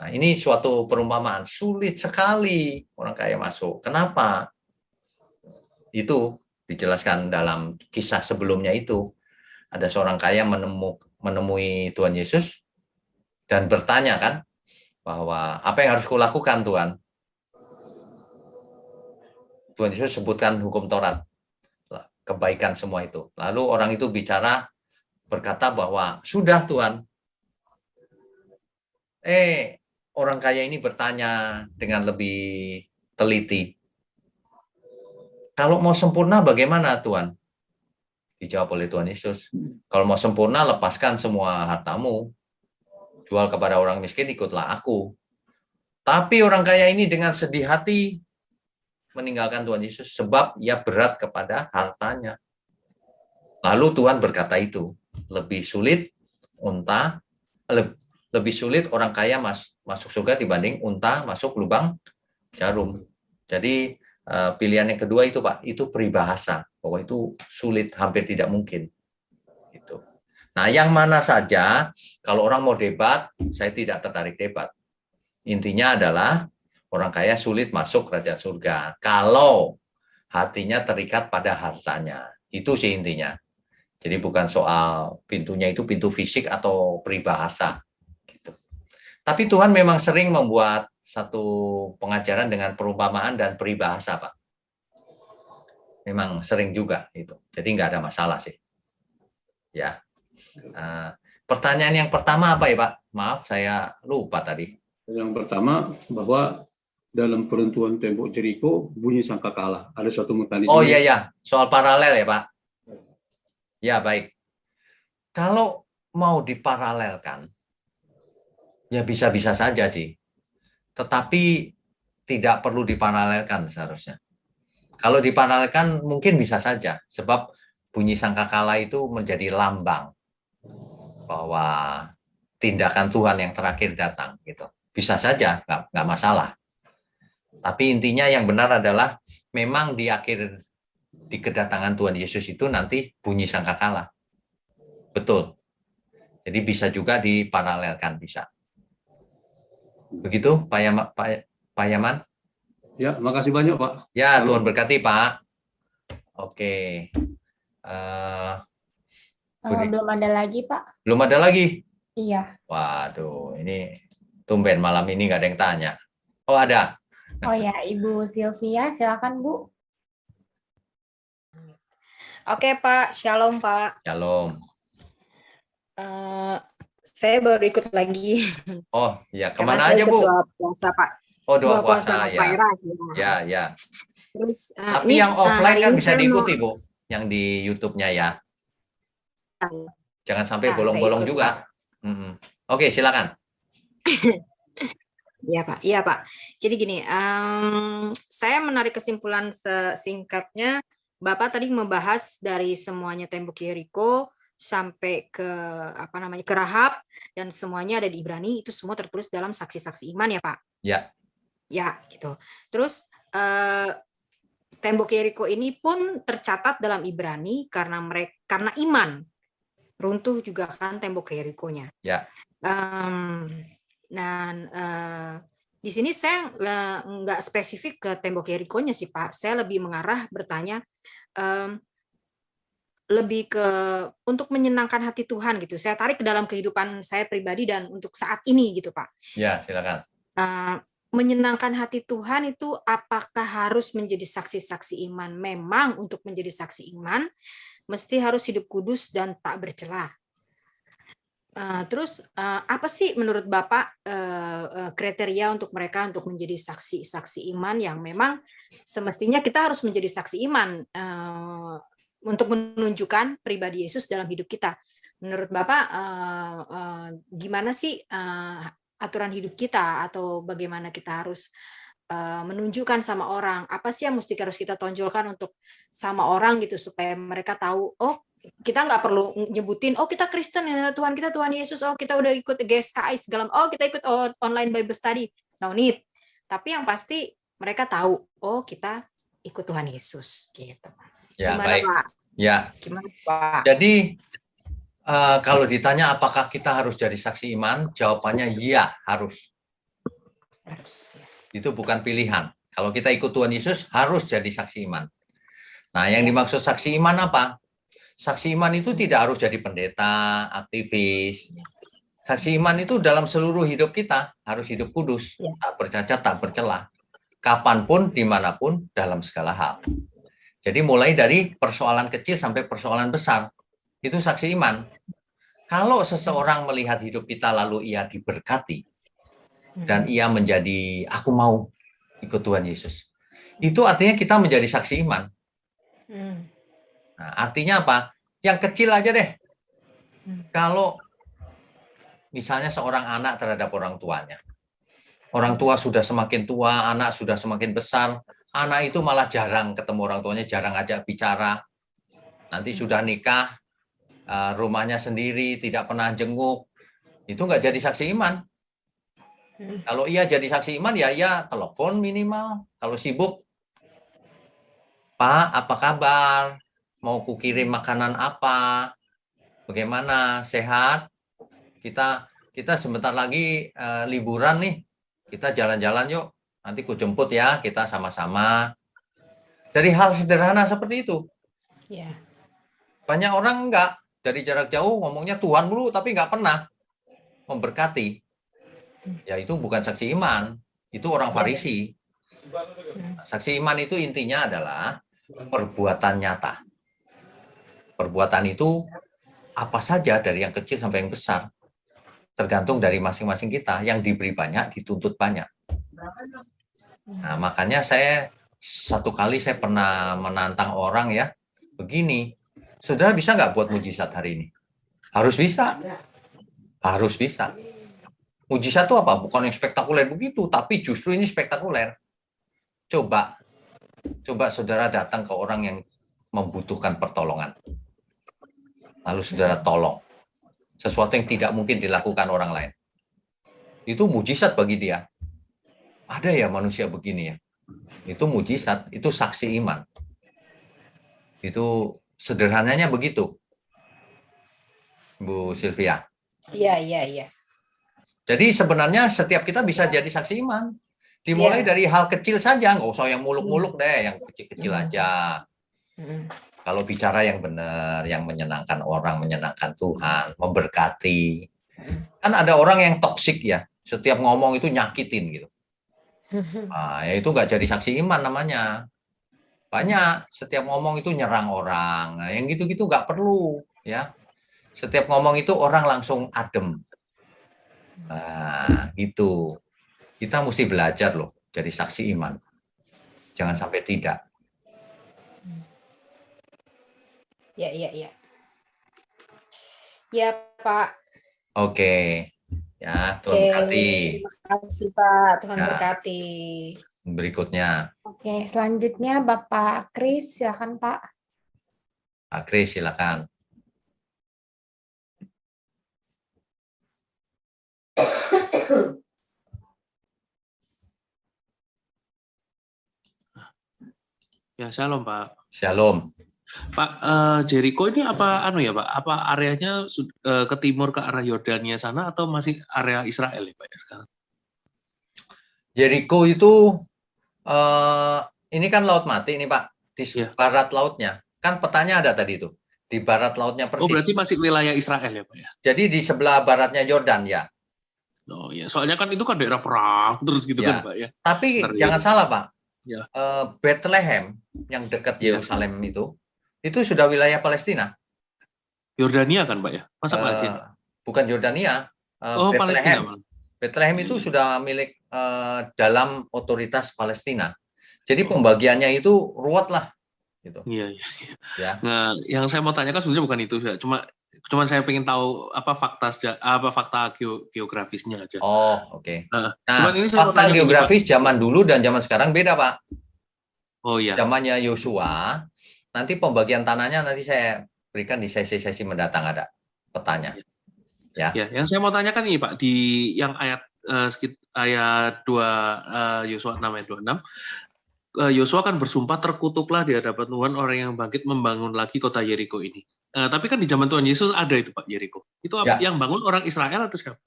Nah, ini suatu perumpamaan. Sulit sekali orang kaya masuk. Kenapa? Itu dijelaskan dalam kisah sebelumnya itu. Ada seorang kaya menemui Tuhan Yesus dan bertanya kan, bahwa apa yang harus kulakukan Tuhan? Tuhan Yesus sebutkan hukum Taurat, kebaikan semua itu. Lalu orang itu berkata bahwa sudah Tuhan. Orang kaya ini bertanya dengan lebih teliti. Kalau mau sempurna bagaimana Tuhan? Dijawab oleh Tuhan Yesus. Kalau mau sempurna lepaskan semua hartamu. Jual kepada orang miskin, ikutlah aku. Tapi orang kaya ini dengan sedih hati meninggalkan Tuhan Yesus sebab ia berat kepada hartanya. Lalu Tuhan berkata itu, lebih sulit orang kaya masuk surga dibanding unta masuk lubang jarum. Jadi pilihan yang kedua itu Pak, itu peribahasa bahwa itu sulit, hampir tidak mungkin. Gitu. Nah, yang mana saja kalau orang mau debat, saya tidak tertarik debat. Intinya adalah orang kaya sulit masuk kerajaan surga kalau hatinya terikat pada hartanya. Itu sih intinya. Jadi bukan soal pintunya itu pintu fisik atau peribahasa. Gitu. Tapi Tuhan memang sering membuat satu pengajaran dengan perumpamaan dan peribahasa, Pak. Memang sering juga itu. Jadi nggak ada masalah sih. Ya. Pertanyaan yang pertama apa ya, Pak? Maaf, saya lupa tadi. Yang pertama, bahwa dalam peruntuhan tembok Jeriko bunyi sangkakala. Ada suatu mekanisme. Oh iya, soal paralel ya, Pak. Ya, baik. Kalau mau diparalelkan, ya bisa-bisa saja sih. Tetapi tidak perlu diparalelkan seharusnya. Kalau diparalelkan mungkin bisa saja, sebab bunyi sangkakala itu menjadi lambang bahwa tindakan Tuhan yang terakhir datang. Gitu. Bisa saja, nggak masalah. Tapi intinya yang benar adalah memang di kedatangan Tuhan Yesus itu nanti bunyi sangkakala. Betul. Jadi bisa juga diparalelkan, bisa. Begitu, Pak Yaman? Ya, makasih banyak, Pak. Ya, Tuhan berkati, Pak. Oke. Belum ada lagi, Pak. Belum ada lagi? Iya. Waduh, ini tumben malam ini nggak ada yang tanya. Oh, ada. Oh ya, Ibu Sylvia, silakan Bu. Oke Pak, Shalom Pak. Shalom. Saya baru ikut lagi. Oh, ya kemana aja Bu? Doa puasa Pak. Oh, doa puasa ya. Pak Eras, ya. Ya. Terus, tapi yang offline kan bisa diikuti Bu, yang di YouTube-nya ya. Jangan sampai bolong-bolong juga. Oke, silakan. Iya Pak. Jadi gini, saya menarik kesimpulan singkatnya. Bapak tadi membahas dari semuanya tembok Yeriko sampai ke ke Rahab dan semuanya ada di Ibrani, itu semua tertulis dalam saksi-saksi iman ya Pak. Ya. Ya gitu. Terus tembok Yeriko ini pun tercatat dalam Ibrani karena iman. Runtuh juga kan tembok Yeriko-nya. Ya. Di sini saya nggak spesifik ke tembok Yeriko-nya sih Pak. Saya lebih bertanya lebih ke untuk menyenangkan hati Tuhan gitu. Saya tarik ke dalam kehidupan saya pribadi dan untuk saat ini gitu Pak. Ya, silakan. Menyenangkan hati Tuhan itu apakah harus menjadi saksi-saksi iman? Memang untuk menjadi saksi iman mesti harus hidup kudus dan tak bercela. Terus apa sih menurut Bapak kriteria untuk mereka untuk menjadi saksi-saksi iman yang memang semestinya kita harus menjadi saksi iman untuk menunjukkan pribadi Yesus dalam hidup kita. Menurut Bapak gimana sih aturan hidup kita atau bagaimana kita harus menunjukkan sama orang apa sih yang mesti harus kita tonjolkan untuk sama orang gitu supaya mereka tahu kita nggak perlu nyebutin kita Kristen ya Tuhan kita Tuhan Yesus kita udah ikut GSKI segala kita ikut online Bible study no need tapi yang pasti mereka tahu kita ikut Tuhan Yesus gitu. Ya, gimana baik. Pak? Ya, Gimana Pak? jadi kalau ditanya apakah kita harus jadi saksi iman, jawabannya iya, harus. Harus. Itu bukan pilihan. Kalau kita ikut Tuhan Yesus, harus jadi saksi iman. Nah, yang Ya. dimaksud saksi iman apa? Saksi iman itu tidak harus jadi pendeta, aktivis. Saksi iman itu dalam seluruh hidup kita, harus hidup kudus, Ya. tak bercacat, tak bercela. Kapanpun, dimanapun, dalam segala hal. Jadi mulai dari persoalan kecil sampai persoalan besar, itu saksi iman. Kalau seseorang melihat hidup kita lalu ia diberkati, dan ia menjadi, aku mau ikut Tuhan Yesus. Itu artinya kita menjadi saksi iman. Nah, artinya apa? Yang kecil aja deh. Kalau misalnya seorang anak terhadap orang tuanya. Orang tua sudah semakin tua, anak sudah semakin besar. Anak itu malah jarang ketemu orang tuanya, jarang ajak bicara. Nanti sudah nikah, rumahnya sendiri, tidak pernah jenguk. Itu nggak jadi saksi iman. Kalau ia jadi saksi iman, ya ia telepon minimal. Kalau sibuk, Pak, apa kabar? Mau kukirim makanan apa? Bagaimana? Sehat? Kita sebentar lagi liburan nih. Kita jalan-jalan yuk. Nanti ku jemput ya, kita sama-sama. Dari hal sederhana seperti itu. Ya. Banyak orang enggak. Dari jarak jauh ngomongnya Tuhan dulu, tapi nggak pernah memberkati. Ya itu bukan saksi iman. Itu orang Farisi. Saksi iman itu intinya adalah perbuatan nyata. Perbuatan itu apa saja dari yang kecil sampai yang besar. Tergantung dari masing-masing kita. Yang diberi banyak, dituntut banyak. Nah, makanya satu kali saya pernah menantang orang ya, begini, saudara bisa nggak buat mujizat hari ini? Harus bisa. Harus bisa. Mujizat itu apa? Bukan yang spektakuler begitu, tapi justru ini spektakuler. Coba saudara datang ke orang yang membutuhkan pertolongan. Lalu saudara tolong. Sesuatu yang tidak mungkin dilakukan orang lain. Itu mujizat bagi dia. Ada ya manusia begini ya. Itu mujizat, itu saksi iman. Itu sederhananya begitu. Bu Sylvia. Iya. Jadi sebenarnya setiap kita bisa jadi saksi iman. Dimulai dari hal kecil saja, nggak usah yang muluk-muluk deh, yang kecil-kecil aja. Kalau bicara yang benar, yang menyenangkan orang, menyenangkan Tuhan, memberkati. Kan ada orang yang toksik ya, setiap ngomong itu nyakitin gitu. Nah, ya itu nggak jadi saksi iman namanya. Banyak, setiap ngomong itu nyerang orang. Nah, yang gitu-gitu nggak perlu ya. Setiap ngomong itu orang langsung adem. Nah, gitu. Kita mesti belajar loh jadi saksi iman. Jangan sampai tidak. Ya. Ya, Pak. Oke. Ya, Tuhan Oke. berkati. Terima kasih, Pak. Tuhan Ya. berkati. Berikutnya, Oke, selanjutnya Bapak Kris, silakan Pak. Pak Kris, silakan. Ya, shalom Pak. Shalom. Pak, Jericho ini apa ya Pak? Apa areanya ke timur ke arah Yordania sana atau masih area Israel ya Pak ya sekarang? Jericho itu ini kan laut mati nih Pak, di barat lautnya. Kan petanya ada tadi itu. Di barat lautnya persis. Oh, berarti masih wilayah Israel ya Pak ya? Jadi di sebelah baratnya Yordan ya. Oh ya, soalnya kan itu kan daerah perang terus gitu ya. kan Pak ya. Tapi jangan salah Pak. Ya. Bethlehem yang dekat Yerusalem itu sudah wilayah Palestina. Yordania kan Pak ya? Masa Palestina? Bukan Yordania. Oh, Bethlehem. Palestina. Bethlehem itu sudah milik dalam otoritas Palestina. Jadi pembagiannya itu ruwet lah. Gitu. Iya. Ya. Nah, yang saya mau tanyakan sebenarnya bukan itu, cuma saya pengen tahu apa fakta geografisnya aja. Oh, oke. Nah, ini fakta geografis zaman dulu dan zaman sekarang beda Pak. Oh iya. Zamannya Yosua, nanti pembagian tanahnya nanti saya berikan di sesi-sesi mendatang ada petanya. Ya. Yang saya mau tanyakan nih Pak, di yang ayat 2 Yosua 6 ayat 26 Yosua kan bersumpah, terkutuklah di hadapan Tuhan orang yang bangkit membangun lagi kota Yeriko ini. Tapi kan di zaman Tuhan Yesus ada itu Pak, Yeriko. Itu Ya. yang bangun orang Israel atau siapa?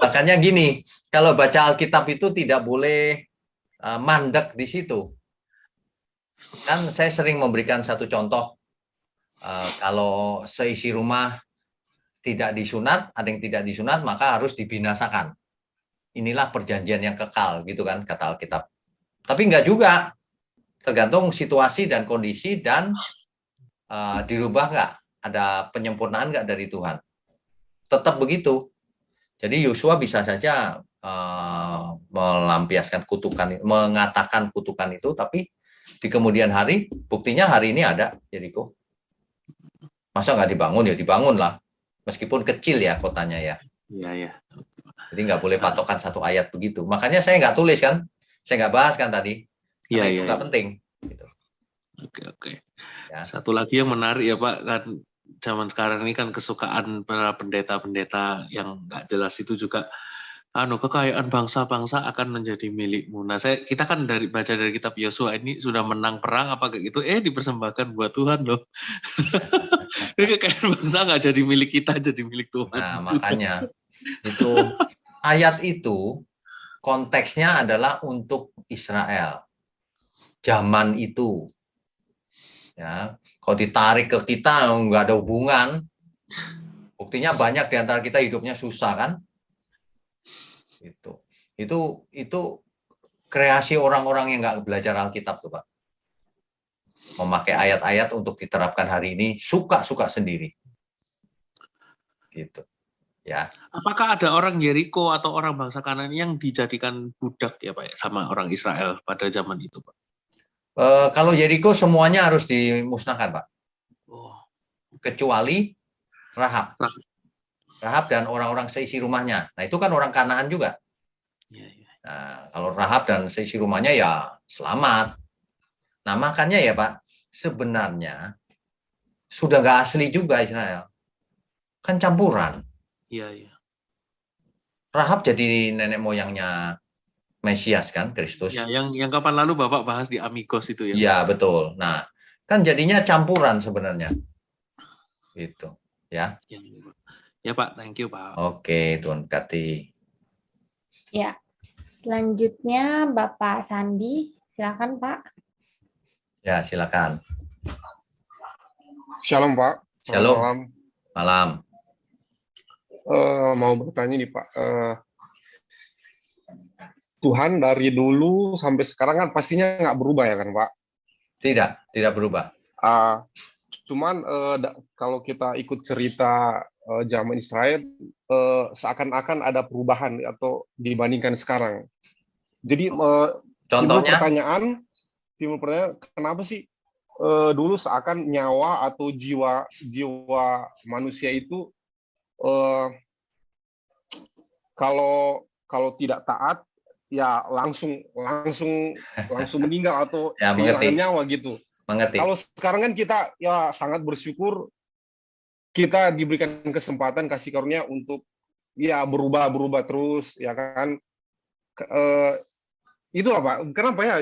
Makanya gini, kalau baca Alkitab itu tidak boleh mandek di situ. Kan saya sering memberikan satu contoh, kalau seisi rumah tidak disunat, ada yang tidak disunat, maka harus dibinasakan. Inilah perjanjian yang kekal, gitu kan, kata Alkitab. Tapi enggak juga, tergantung situasi dan kondisi dan dirubah enggak, ada penyempurnaan enggak dari Tuhan. Tetap begitu. Jadi Yosua bisa saja melampiaskan kutukan, mengatakan kutukan itu, tapi di kemudian hari, buktinya hari ini ada Yeriko. Masa nggak dibangun? Ya dibangun lah. Meskipun kecil ya kotanya ya. Iya, ya. Jadi nggak boleh patokan satu ayat begitu. Makanya saya nggak tulis kan. Saya nggak bahas kan tadi. Karena itu nggak penting. Gitu. Oke. Ya. Satu lagi yang menarik ya Pak, kan zaman sekarang ini kan kesukaan para pendeta-pendeta yang nggak jelas itu juga kekayaan bangsa-bangsa akan menjadi milikmu. Nah, kita kan baca dari kitab Yosua ini sudah menang perang apa kayak gitu, dipersembahkan buat Tuhan loh. Kekayaan bangsa nggak jadi milik kita, jadi milik Tuhan. Nah, makanya itu ayat itu konteksnya adalah untuk Israel. Zaman itu. Ya, kalau ditarik ke kita nggak ada hubungan. Buktinya banyak di antara kita hidupnya susah kan? Itu kreasi orang-orang yang nggak belajar Alkitab tuh Pak. Memakai ayat-ayat untuk diterapkan hari ini suka-suka sendiri. Gitu. Ya. Apakah ada orang Yeriko atau orang bangsa Kanaan yang dijadikan budak ya Pak sama orang Israel pada zaman itu Pak? Kalau Yeriko semuanya harus dimusnahkan Pak. Oh. Kecuali Rahab. Rahab dan orang-orang seisi rumahnya. Nah, itu kan orang Kanaan juga. Ya. Nah, kalau Rahab dan seisi rumahnya ya selamat. Nah, makanya ya Pak, sebenarnya sudah nggak asli juga Israel. Kan campuran. Iya. Rahab jadi nenek moyangnya Mesias kan, Kristus. Ya, yang kapan lalu Bapak bahas di Amigos itu ya. Iya, betul. Nah, kan jadinya campuran sebenarnya. Gitu, ya. Ya Pak, thank you Pak. Oke, Tuan Kati. Ya, selanjutnya Bapak Sandi, silakan Pak. Ya, silakan. Shalom Pak. Shalom. Malam. Mau bertanya nih Pak. Tuhan dari dulu sampai sekarang kan pastinya nggak berubah ya kan Pak? Tidak berubah. Cuman kalau kita ikut cerita zaman Israel, seakan-akan ada perubahan atau dibandingkan sekarang. Jadi timbul pertanyaan, kenapa sih dulu seakan nyawa atau jiwa manusia itu kalau tidak taat ya langsung meninggal atau ya, kehilangan nyawa gitu. Mengerti. Kalau sekarang kan kita ya sangat bersyukur kita diberikan kesempatan kasih karunia untuk ya berubah terus ya kan. Itulah Pak. Kenapa ya?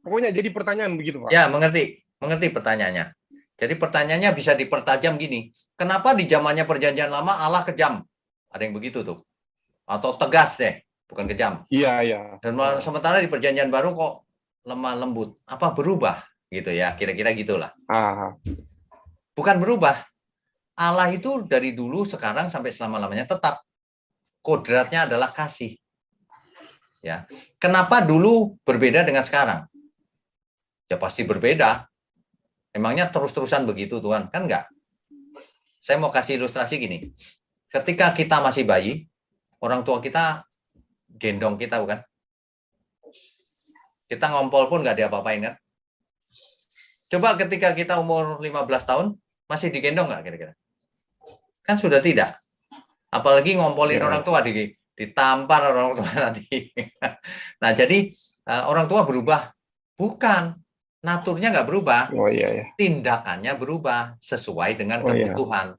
Pokoknya jadi pertanyaan begitu Pak. Ya, mengerti pertanyaannya. Jadi pertanyaannya bisa dipertajam gini. Kenapa di zamannya perjanjian lama Allah kejam? Ada yang begitu tuh. Atau tegas deh, bukan kejam. Iya. Dan sementara di perjanjian baru kok lemah lembut. Apa berubah? Gitu ya, kira-kira gitulah. Bukan berubah. Allah itu dari dulu, sekarang, sampai selama-lamanya tetap. Kodratnya adalah kasih. Ya. Kenapa dulu berbeda dengan sekarang? Ya pasti berbeda. Emangnya terus-terusan begitu Tuhan? Kan enggak. Saya mau kasih ilustrasi gini. Ketika kita masih bayi, orang tua kita gendong kita, bukan? Kita ngompol pun nggak diapa-apain kan? Coba ketika kita umur 15 tahun, masih digendong nggak kira-kira? Kan sudah tidak. Apalagi ngompolin orang tua, ditampar orang tua nanti. Nah, jadi orang tua berubah. Bukan. Naturnya nggak berubah. Tindakannya berubah sesuai dengan kebutuhan.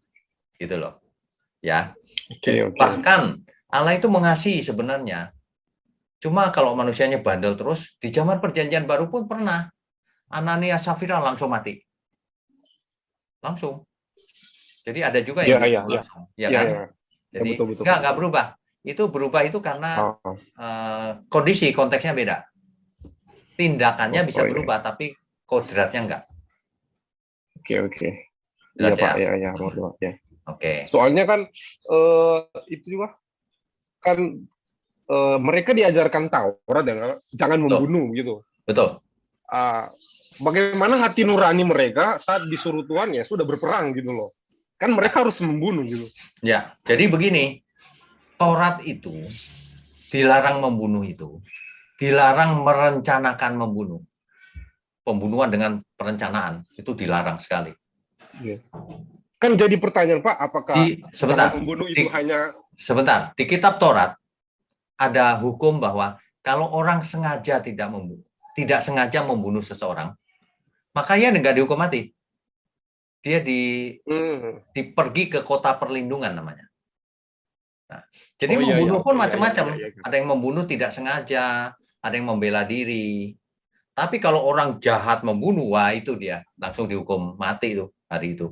Gitu loh. Ya. Okay. Bahkan Allah itu mengasihi sebenarnya. Cuma kalau manusianya bandel terus, di zaman perjanjian baru pun pernah. Ananias Safira langsung mati. Langsung. Jadi ada juga yang Iya, iya, dibunuh iya. langsung. Ya Iya, kan? iya. Ya, Jadi betul, betul. enggak berubah. Itu berubah itu karena Oh, kondisi, konteksnya beda. Tindakannya bisa iya. berubah, tapi kodratnya enggak. Oke, oke. Iya, Jelas Pak. ya? Iya, Pak. Ya. Oke. Soalnya kan itu juga kan mereka diajarkan Taurat ya, jangan membunuh gitu. Betul. Bagaimana hati nurani mereka saat disuruh Tuhan ya sudah berperang gitu loh. Kan mereka harus membunuh gitu. Ya, jadi begini. Taurat itu dilarang membunuh itu. Dilarang merencanakan membunuh. Pembunuhan dengan perencanaan itu dilarang sekali. Iya. Kan jadi pertanyaan Pak, apakah Sebentar, jangan membunuh itu hanya sebentar, di kitab Taurat ada hukum bahwa kalau orang sengaja tidak membunuh, tidak sengaja membunuh seseorang, maka dia nggak dihukum mati. Dia dipergi ke kota perlindungan namanya. Nah, jadi membunuh pun macam-macam. Ada yang membunuh tidak sengaja, ada yang membela diri. Tapi kalau orang jahat membunuh, wah itu dia langsung dihukum mati itu hari itu.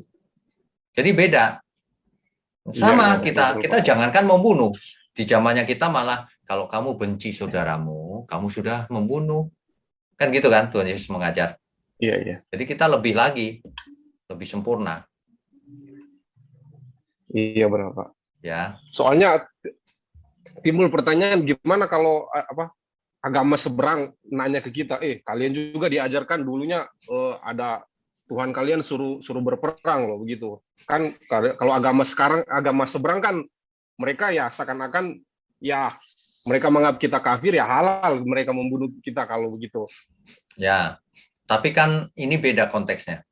Jadi beda. Sama kita jangankan membunuh. Di zamannya kita malah kalau kamu benci saudaramu, kamu sudah membunuh. Kan gitu kan Tuhan Yesus mengajar. Iya, iya. Jadi kita lebih lagi, lebih sempurna. Iya benar Pak. Ya. Soalnya timbul pertanyaan gimana kalau agama seberang nanya ke kita, kalian juga diajarkan dulunya ada Tuhan kalian suruh berperang loh begitu. Kan kalau agama seberang kan mereka ya seakan-akan ya mereka menganggap kita kafir ya halal mereka membunuh kita kalau begitu. Ya. Tapi kan ini beda konteksnya.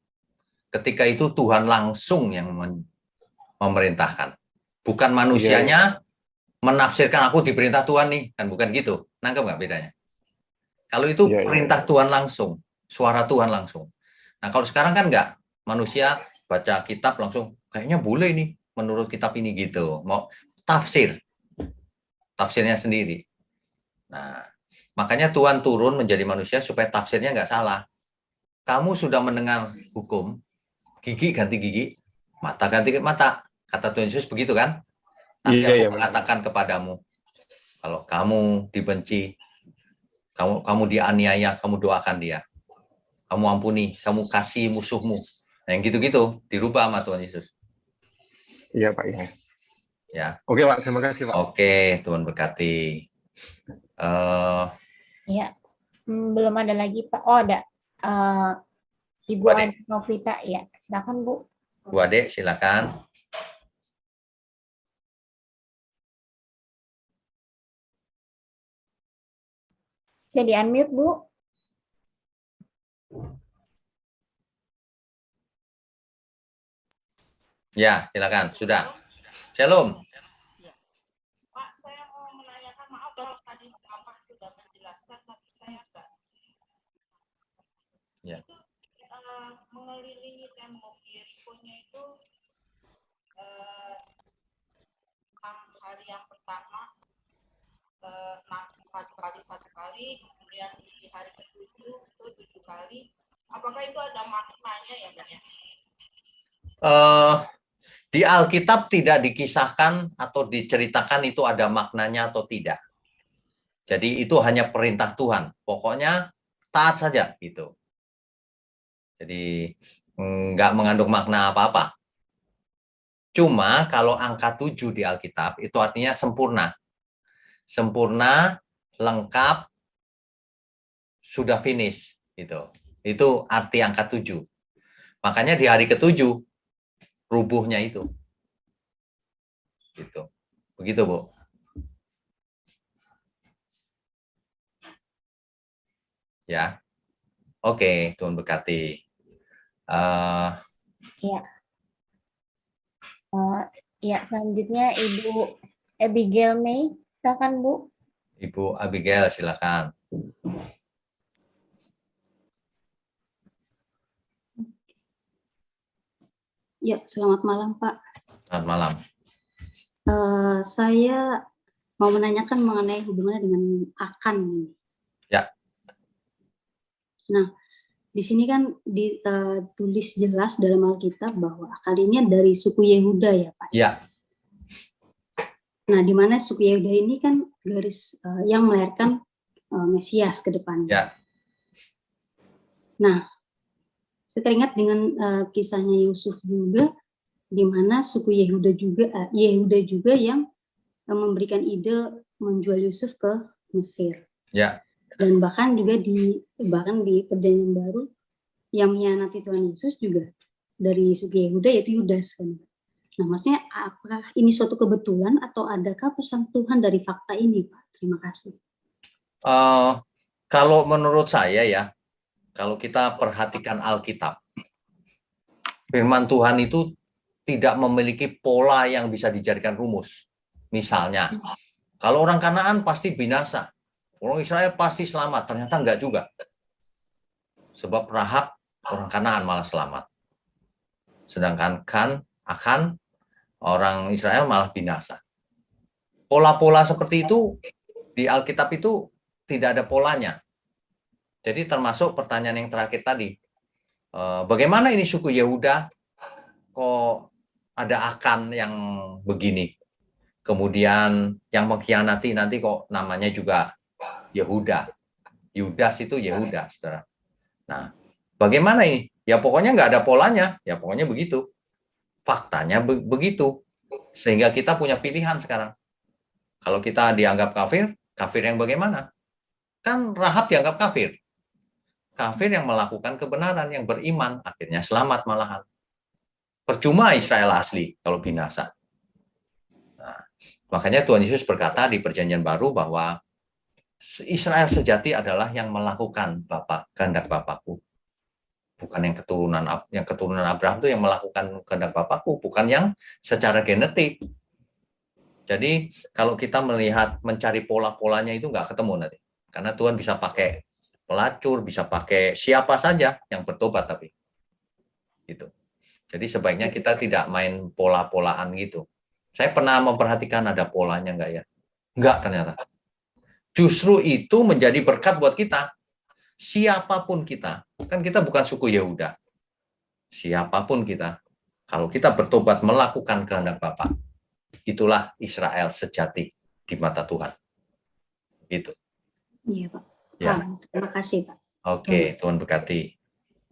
Ketika itu Tuhan langsung yang memerintahkan. Bukan manusianya menafsirkan aku diperintah Tuhan nih, kan bukan gitu. Nangkep nggak bedanya? Kalau itu perintah Tuhan langsung, suara Tuhan langsung. Nah kalau sekarang kan nggak, manusia baca kitab langsung, kayaknya boleh nih menurut kitab ini gitu. Mau tafsirnya sendiri. Nah makanya Tuhan turun menjadi manusia supaya tafsirnya nggak salah. Kamu sudah mendengar hukum, gigi ganti gigi, mata ganti mata. Kata Tuhan Yesus begitu kan? Tapi aku mengatakan kepadamu, kalau kamu dibenci, kamu dianiaya, kamu doakan dia. Kamu ampuni, kamu kasih musuhmu. Nah, yang gitu-gitu dirubah sama Tuhan Yesus. Iya Pak, iya. Ya. Oke Pak, terima kasih Pak. Oke, Tuhan berkati. Iya, belum ada lagi Pak. Oh ada. Ibu Ade Novita, ya. Silakan Bu. Bu Ade, silakan. Bisa di-unmute, Bu. Ya, silakan. Sudah. Shalom. Pak, saya mau menanyakan, maaf kalau tadi Bapak sudah menjelaskan, tapi saya enggak. Ya. Itu mengelilingi tembok Yeriko-nya itu hari yang pertama satu kali, kemudian di hari ke-7 itu 7 kali. Apakah itu ada maknanya ya, Pak? Di Alkitab tidak dikisahkan atau diceritakan itu ada maknanya atau tidak. Jadi itu hanya perintah Tuhan. Pokoknya taat saja gitu. Jadi nggak mengandung makna apa-apa. Cuma kalau angka 7 di Alkitab itu artinya sempurna. Sempurna, lengkap, sudah finish gitu. Itu arti angka 7. Makanya di hari ke-7 rubuhnya itu. Gitu. Begitu, Bu. Ya. Oke, Tuhan berkati. Iya. Ya, selanjutnya Ibu Abigail May. Silakan, Bu. Ibu Abigail, silakan. Ya, selamat malam, Pak. Selamat malam. Saya mau menanyakan mengenai hubungannya dengan akan. Ya. Nah, di sini kan ditulis jelas dalam Alkitab bahwa akal ini dari suku Yehuda ya Pak. Ya. Nah, di mana suku Yehuda ini kan garis yang melahirkan Mesias ke depannya. Ya. Nah, saya teringat dengan kisahnya Yusuf juga, di mana suku Yehuda juga yang memberikan ide menjual Yusuf ke Mesir. Ya. Dan bahkan juga di Perjanjian Baru yang mengkhianati Tuhan Yesus juga dari suku Yehuda, yaitu Yudas kan. Nah, maksudnya apakah ini suatu kebetulan atau adakah pesan Tuhan dari fakta ini, Pak? Terima kasih. Kalau menurut saya ya, kalau kita perhatikan Alkitab, firman Tuhan itu tidak memiliki pola yang bisa dijadikan rumus. Misalnya, kalau orang Kanaan pasti binasa, orang Israel pasti selamat. Ternyata enggak juga. Sebab Rahab, orang Kanaan malah selamat. Sedangkan Akan, orang Israel malah binasa. Pola-pola seperti itu di Alkitab itu tidak ada polanya. Jadi termasuk pertanyaan yang terakhir tadi. Bagaimana ini suku Yehuda kok ada Akan yang begini? Kemudian yang mengkhianati nanti kok namanya juga Yehuda. Yudas itu Yehuda, saudara. Nah, bagaimana ini? Ya pokoknya nggak ada polanya, ya pokoknya begitu. Faktanya begitu. Sehingga kita punya pilihan sekarang. Kalau kita dianggap kafir, kafir yang bagaimana? Kan Rahab dianggap kafir. Kafir yang melakukan kebenaran, yang beriman, akhirnya selamat malahan. Percuma Israel asli kalau binasa. Nah, makanya Tuhan Yesus berkata di Perjanjian Baru bahwa Israel sejati adalah yang melakukan kehendak Bapakku. Bukan yang keturunan Abraham itu yang melakukan kehendak Bapakku, bukan yang secara genetik. Jadi kalau kita mencari pola-polanya itu nggak ketemu nanti. Karena Tuhan bisa pakai pelacur, bisa pakai siapa saja yang bertobat tapi. Gitu. Jadi sebaiknya kita tidak main pola-polaan gitu. Saya pernah memperhatikan ada polanya nggak ya? Nggak ternyata. Justru itu menjadi berkat buat kita. Siapapun kita, kan kita bukan suku Yehuda. Siapapun kita, kalau kita bertobat melakukan kehendak Bapa, itulah Israel sejati di mata Tuhan. Gitu. Iya, Pak. Ya. Terima kasih, Pak. Oke, Tuhan berkati.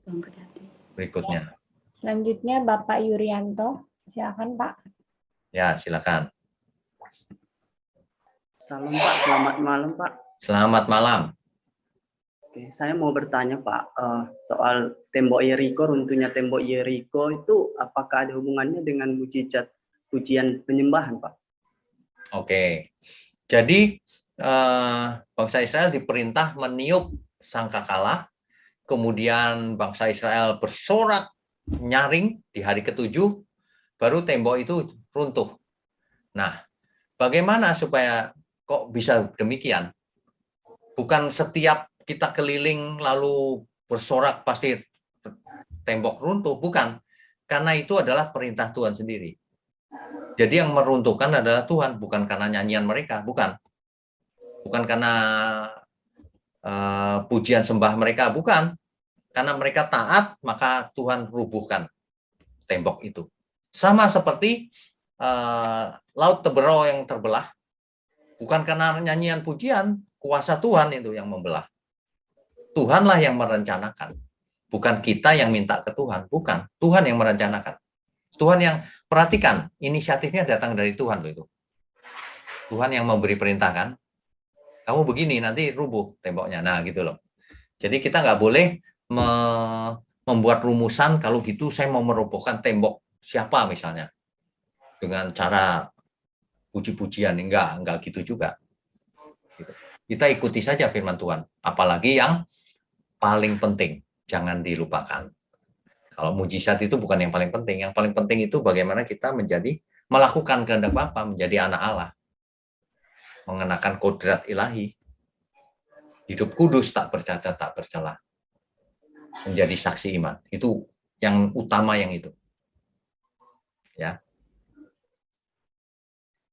Tuhan berkati. Berikutnya. Selanjutnya Bapak Yurianto. Silakan, Pak. Ya, silakan. Salam Pak, selamat malam Pak. Selamat malam. Oke, saya mau bertanya Pak, soal tembok Yeriko, runtuhnya tembok Yeriko itu apakah ada hubungannya dengan mujizat pujian penyembahan Pak? Oke, jadi bangsa Israel diperintah meniup sangkakala, kemudian bangsa Israel bersorak nyaring di hari ke-7, baru tembok itu runtuh. Nah, bagaimana supaya kok bisa demikian? Bukan setiap kita keliling lalu bersorak pasti tembok runtuh, bukan. Karena itu adalah perintah Tuhan sendiri. Jadi yang meruntuhkan adalah Tuhan, bukan karena nyanyian mereka, bukan. Bukan karena pujian sembah mereka, bukan. Karena mereka taat, maka Tuhan rubuhkan tembok itu. Sama seperti laut Tebero yang terbelah, bukan karena nyanyian pujian, kuasa Tuhan itu yang membelah. Tuhanlah yang merencanakan. Bukan kita yang minta ke Tuhan, bukan. Tuhan yang merencanakan. Tuhan yang, perhatikan, inisiatifnya datang dari Tuhan itu. Tuhan yang memberi perintah kan. Kamu begini, nanti rubuh temboknya. Nah, gitu loh. Jadi kita nggak boleh membuat rumusan, kalau gitu saya mau merobohkan tembok siapa misalnya. Dengan cara puji-pujian, enggak gitu juga. Kita ikuti saja firman Tuhan, apalagi yang paling penting, jangan dilupakan. Kalau mujizat itu bukan yang paling penting, yang paling penting itu bagaimana kita melakukan kehendak Bapa, menjadi anak Allah, mengenakan kodrat ilahi, hidup kudus, tak bercacat, tak bercela, menjadi saksi iman. Itu yang utama yang itu. Ya.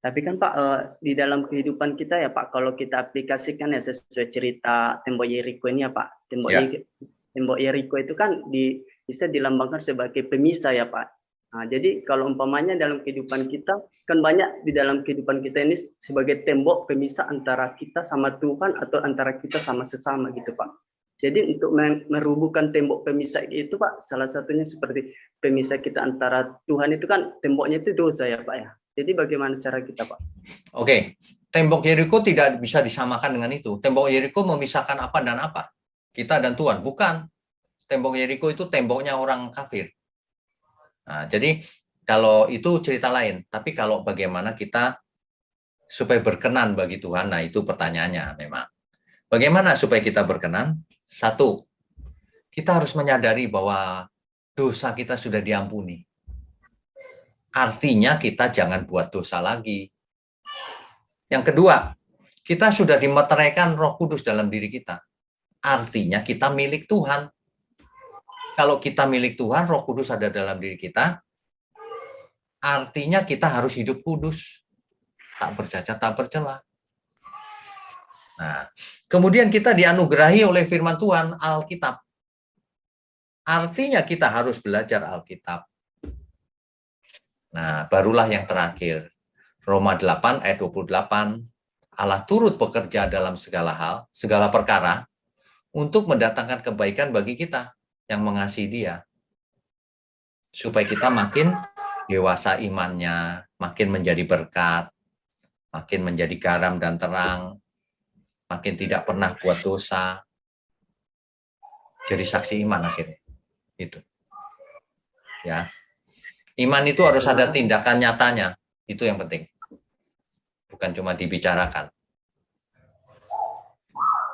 Tapi kan Pak, di dalam kehidupan kita ya Pak, kalau kita aplikasikan ya sesuai cerita tembok Yeriko ini ya Pak, tembok Yeriko itu kan bisa dilambangkan sebagai pemisah ya Pak. Nah, jadi kalau umpamanya dalam kehidupan kita, kan banyak di dalam kehidupan kita ini sebagai tembok pemisah antara kita sama Tuhan atau antara kita sama sesama gitu Pak. Jadi untuk merubuhkan tembok pemisah itu Pak, salah satunya seperti pemisah kita antara Tuhan itu kan temboknya itu dosa ya Pak ya. Jadi bagaimana cara kita Pak? Oke, tembok Yeriko tidak bisa disamakan dengan itu. Tembok Yeriko memisahkan apa dan apa? Kita dan Tuhan, bukan. Tembok Yeriko itu temboknya orang kafir. Nah, jadi kalau itu cerita lain, tapi kalau bagaimana kita supaya berkenan bagi Tuhan, nah itu pertanyaannya memang. Bagaimana supaya kita berkenan? Satu, kita harus menyadari bahwa dosa kita sudah diampuni. Artinya kita jangan buat dosa lagi. Yang kedua, kita sudah dimeteraikan Roh Kudus dalam diri kita. Artinya kita milik Tuhan. Kalau kita milik Tuhan, Roh Kudus ada dalam diri kita, artinya kita harus hidup kudus. Tak bercacat, tak bercela. Nah, kemudian kita dianugerahi oleh firman Tuhan, Alkitab. Artinya kita harus belajar Alkitab. Nah, barulah yang terakhir. Roma 8 ayat 28, Allah turut bekerja dalam segala hal, segala perkara, untuk mendatangkan kebaikan bagi kita yang mengasihi Dia. Supaya kita makin dewasa imannya, makin menjadi berkat, makin menjadi garam dan terang, makin tidak pernah buat dosa. Jadi saksi iman akhirnya. Itu. Ya. Iman itu harus ada tindakan nyatanya. Itu yang penting. Bukan cuma dibicarakan.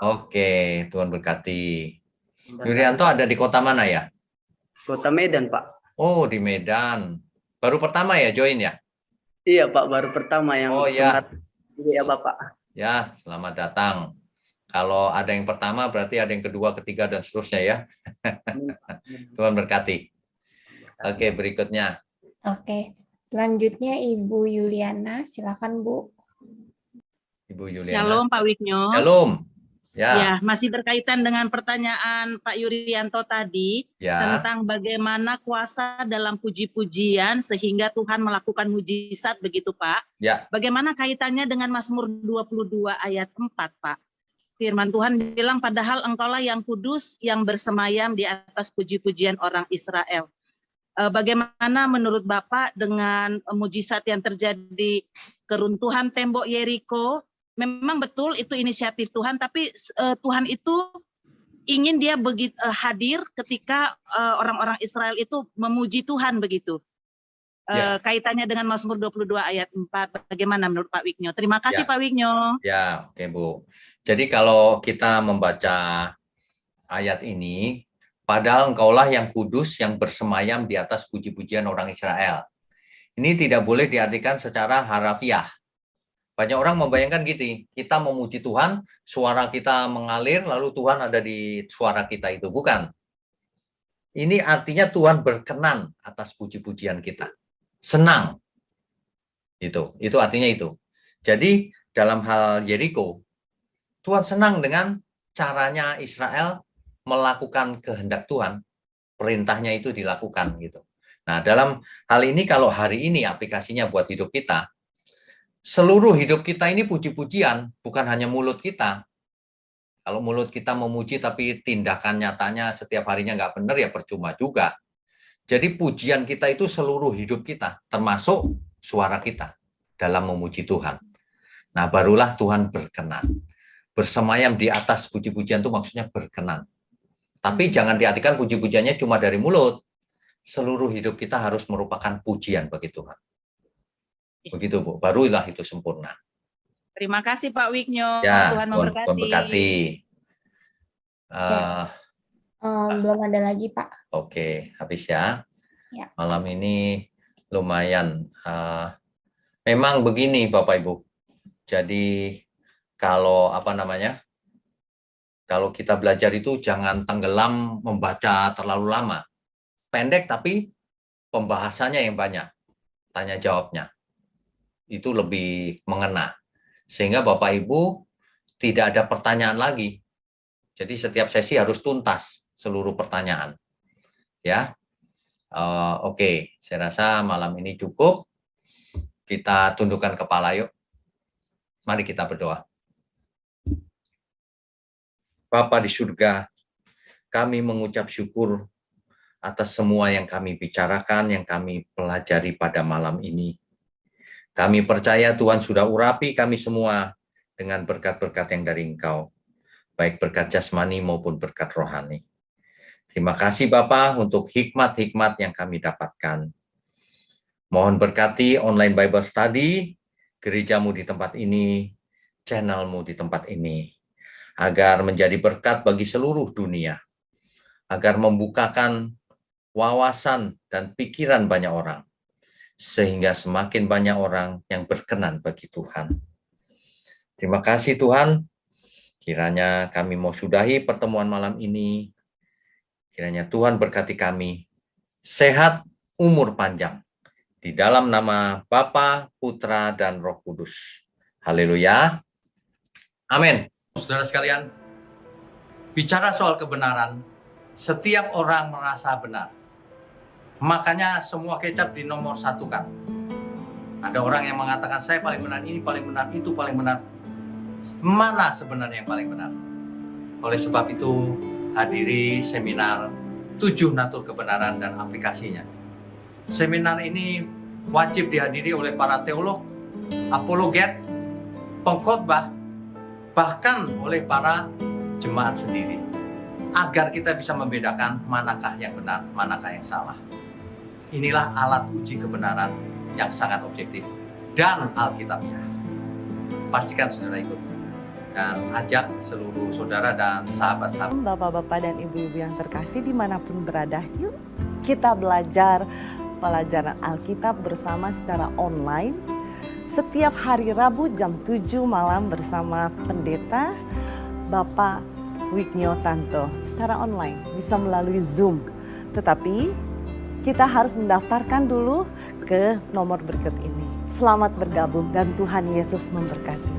Oke, Tuhan berkati. Yurianto ada di kota mana ya? Kota Medan, Pak. Oh, di Medan. Baru pertama ya join ya? Iya, Pak, baru pertama yang ya. Iya, Bapak. Ya, selamat datang. Kalau ada yang pertama berarti ada yang kedua, ketiga dan seterusnya ya. Tuhan berkati. Oke, berikutnya. Oke. Selanjutnya Ibu Yuliana, silakan Bu. Ibu Yuliana. Shalom Pak Wignyo. Shalom. Ya, masih berkaitan dengan pertanyaan Pak Yurianto tadi tentang bagaimana kuasa dalam puji-pujian sehingga Tuhan melakukan mujizat begitu Pak. Ya. Bagaimana kaitannya dengan Mazmur 22 ayat 4 Pak? Firman Tuhan bilang padahal engkaulah yang kudus yang bersemayam di atas puji-pujian orang Israel. Bagaimana menurut Bapak dengan mujizat yang terjadi keruntuhan tembok Yeriko? Memang betul itu inisiatif Tuhan, tapi Tuhan itu ingin dia begitu hadir ketika orang-orang Israel itu memuji Tuhan begitu. Kaitannya dengan Mazmur 22 ayat 4, bagaimana menurut Pak Wignyo? Terima kasih Pak Wignyo. Ya, oke Bu. Jadi kalau kita membaca ayat ini, padahal engkaulah yang kudus yang bersemayam di atas puji-pujian orang Israel. Ini tidak boleh diartikan secara harafiah. Banyak orang membayangkan gitu, kita memuji Tuhan, suara kita mengalir, lalu Tuhan ada di suara kita itu. Bukan. Ini artinya Tuhan berkenan atas puji-pujian kita. Senang. Itu artinya itu. Jadi dalam hal Yeriko, Tuhan senang dengan caranya Israel melakukan kehendak Tuhan. Perintahnya itu dilakukan gitu. Nah, dalam hal ini kalau hari ini aplikasinya buat hidup kita, seluruh hidup kita ini puji-pujian, bukan hanya mulut kita. Kalau mulut kita memuji tapi tindakan nyatanya setiap harinya nggak benar, ya percuma juga. Jadi pujian kita itu seluruh hidup kita, termasuk suara kita dalam memuji Tuhan. Nah, barulah Tuhan berkenan. Bersemayam di atas puji-pujian itu maksudnya berkenan. Tapi jangan diartikan puji-pujiannya cuma dari mulut. Seluruh hidup kita harus merupakan pujian bagi Tuhan. Begitu Bu, barulah itu sempurna. Terima kasih Pak Wignyo. Ya, Tuhan memberkati. Tuhan berkati. Belum ada lagi Pak. Oke, habis ya. Ya. Malam ini lumayan. Memang begini Bapak Ibu. Jadi kalau kalau kita belajar itu jangan tenggelam membaca terlalu lama. Pendek tapi pembahasannya yang banyak. Tanya jawabnya. itu lebih mengena. Sehingga Bapak Ibu tidak ada pertanyaan lagi. Jadi setiap sesi harus tuntas seluruh pertanyaan. Ya, oke, saya rasa malam ini cukup. Kita tundukkan kepala yuk. Mari kita berdoa. Bapa di surga, kami mengucap syukur atas semua yang kami bicarakan, yang kami pelajari pada malam ini. Kami percaya Tuhan sudah urapi kami semua dengan berkat-berkat yang dari Engkau, baik berkat jasmani maupun berkat rohani. Terima kasih Bapa untuk hikmat-hikmat yang kami dapatkan. Mohon berkati online Bible Study, gerejamu di tempat ini, channelmu di tempat ini, agar menjadi berkat bagi seluruh dunia, agar membukakan wawasan dan pikiran banyak orang, sehingga semakin banyak orang yang berkenan bagi Tuhan. Terima kasih Tuhan, kiranya kami mau sudahi pertemuan malam ini, kiranya Tuhan berkati kami, sehat, umur panjang, di dalam nama Bapa, Putra, dan Roh Kudus. Haleluya. Amin. Saudara sekalian, bicara soal kebenaran, setiap orang merasa benar. Makanya semua kecap dinomor satukan. Ada orang yang mengatakan saya paling benar, ini paling benar, itu paling benar. Mana sebenarnya yang paling benar? Oleh sebab itu, hadiri seminar 7 natur kebenaran dan aplikasinya. Seminar ini wajib dihadiri oleh para teolog, apologet, pengkhotbah, bahkan oleh para jemaat sendiri, agar kita bisa membedakan manakah yang benar, manakah yang salah. Inilah alat uji kebenaran yang sangat objektif dan alkitabiah. Pastikan saudara ikut dan ajak seluruh saudara dan sahabat-sahabat. Bapak-bapak dan ibu-ibu yang terkasih dimanapun berada, yuk kita belajar pelajaran Alkitab bersama secara online setiap hari Rabu jam 7 malam bersama Pendeta Bapak Wignio Tanto secara online, bisa melalui Zoom. Tetapi kita harus mendaftarkan dulu ke nomor berikut ini. Selamat bergabung dan Tuhan Yesus memberkati.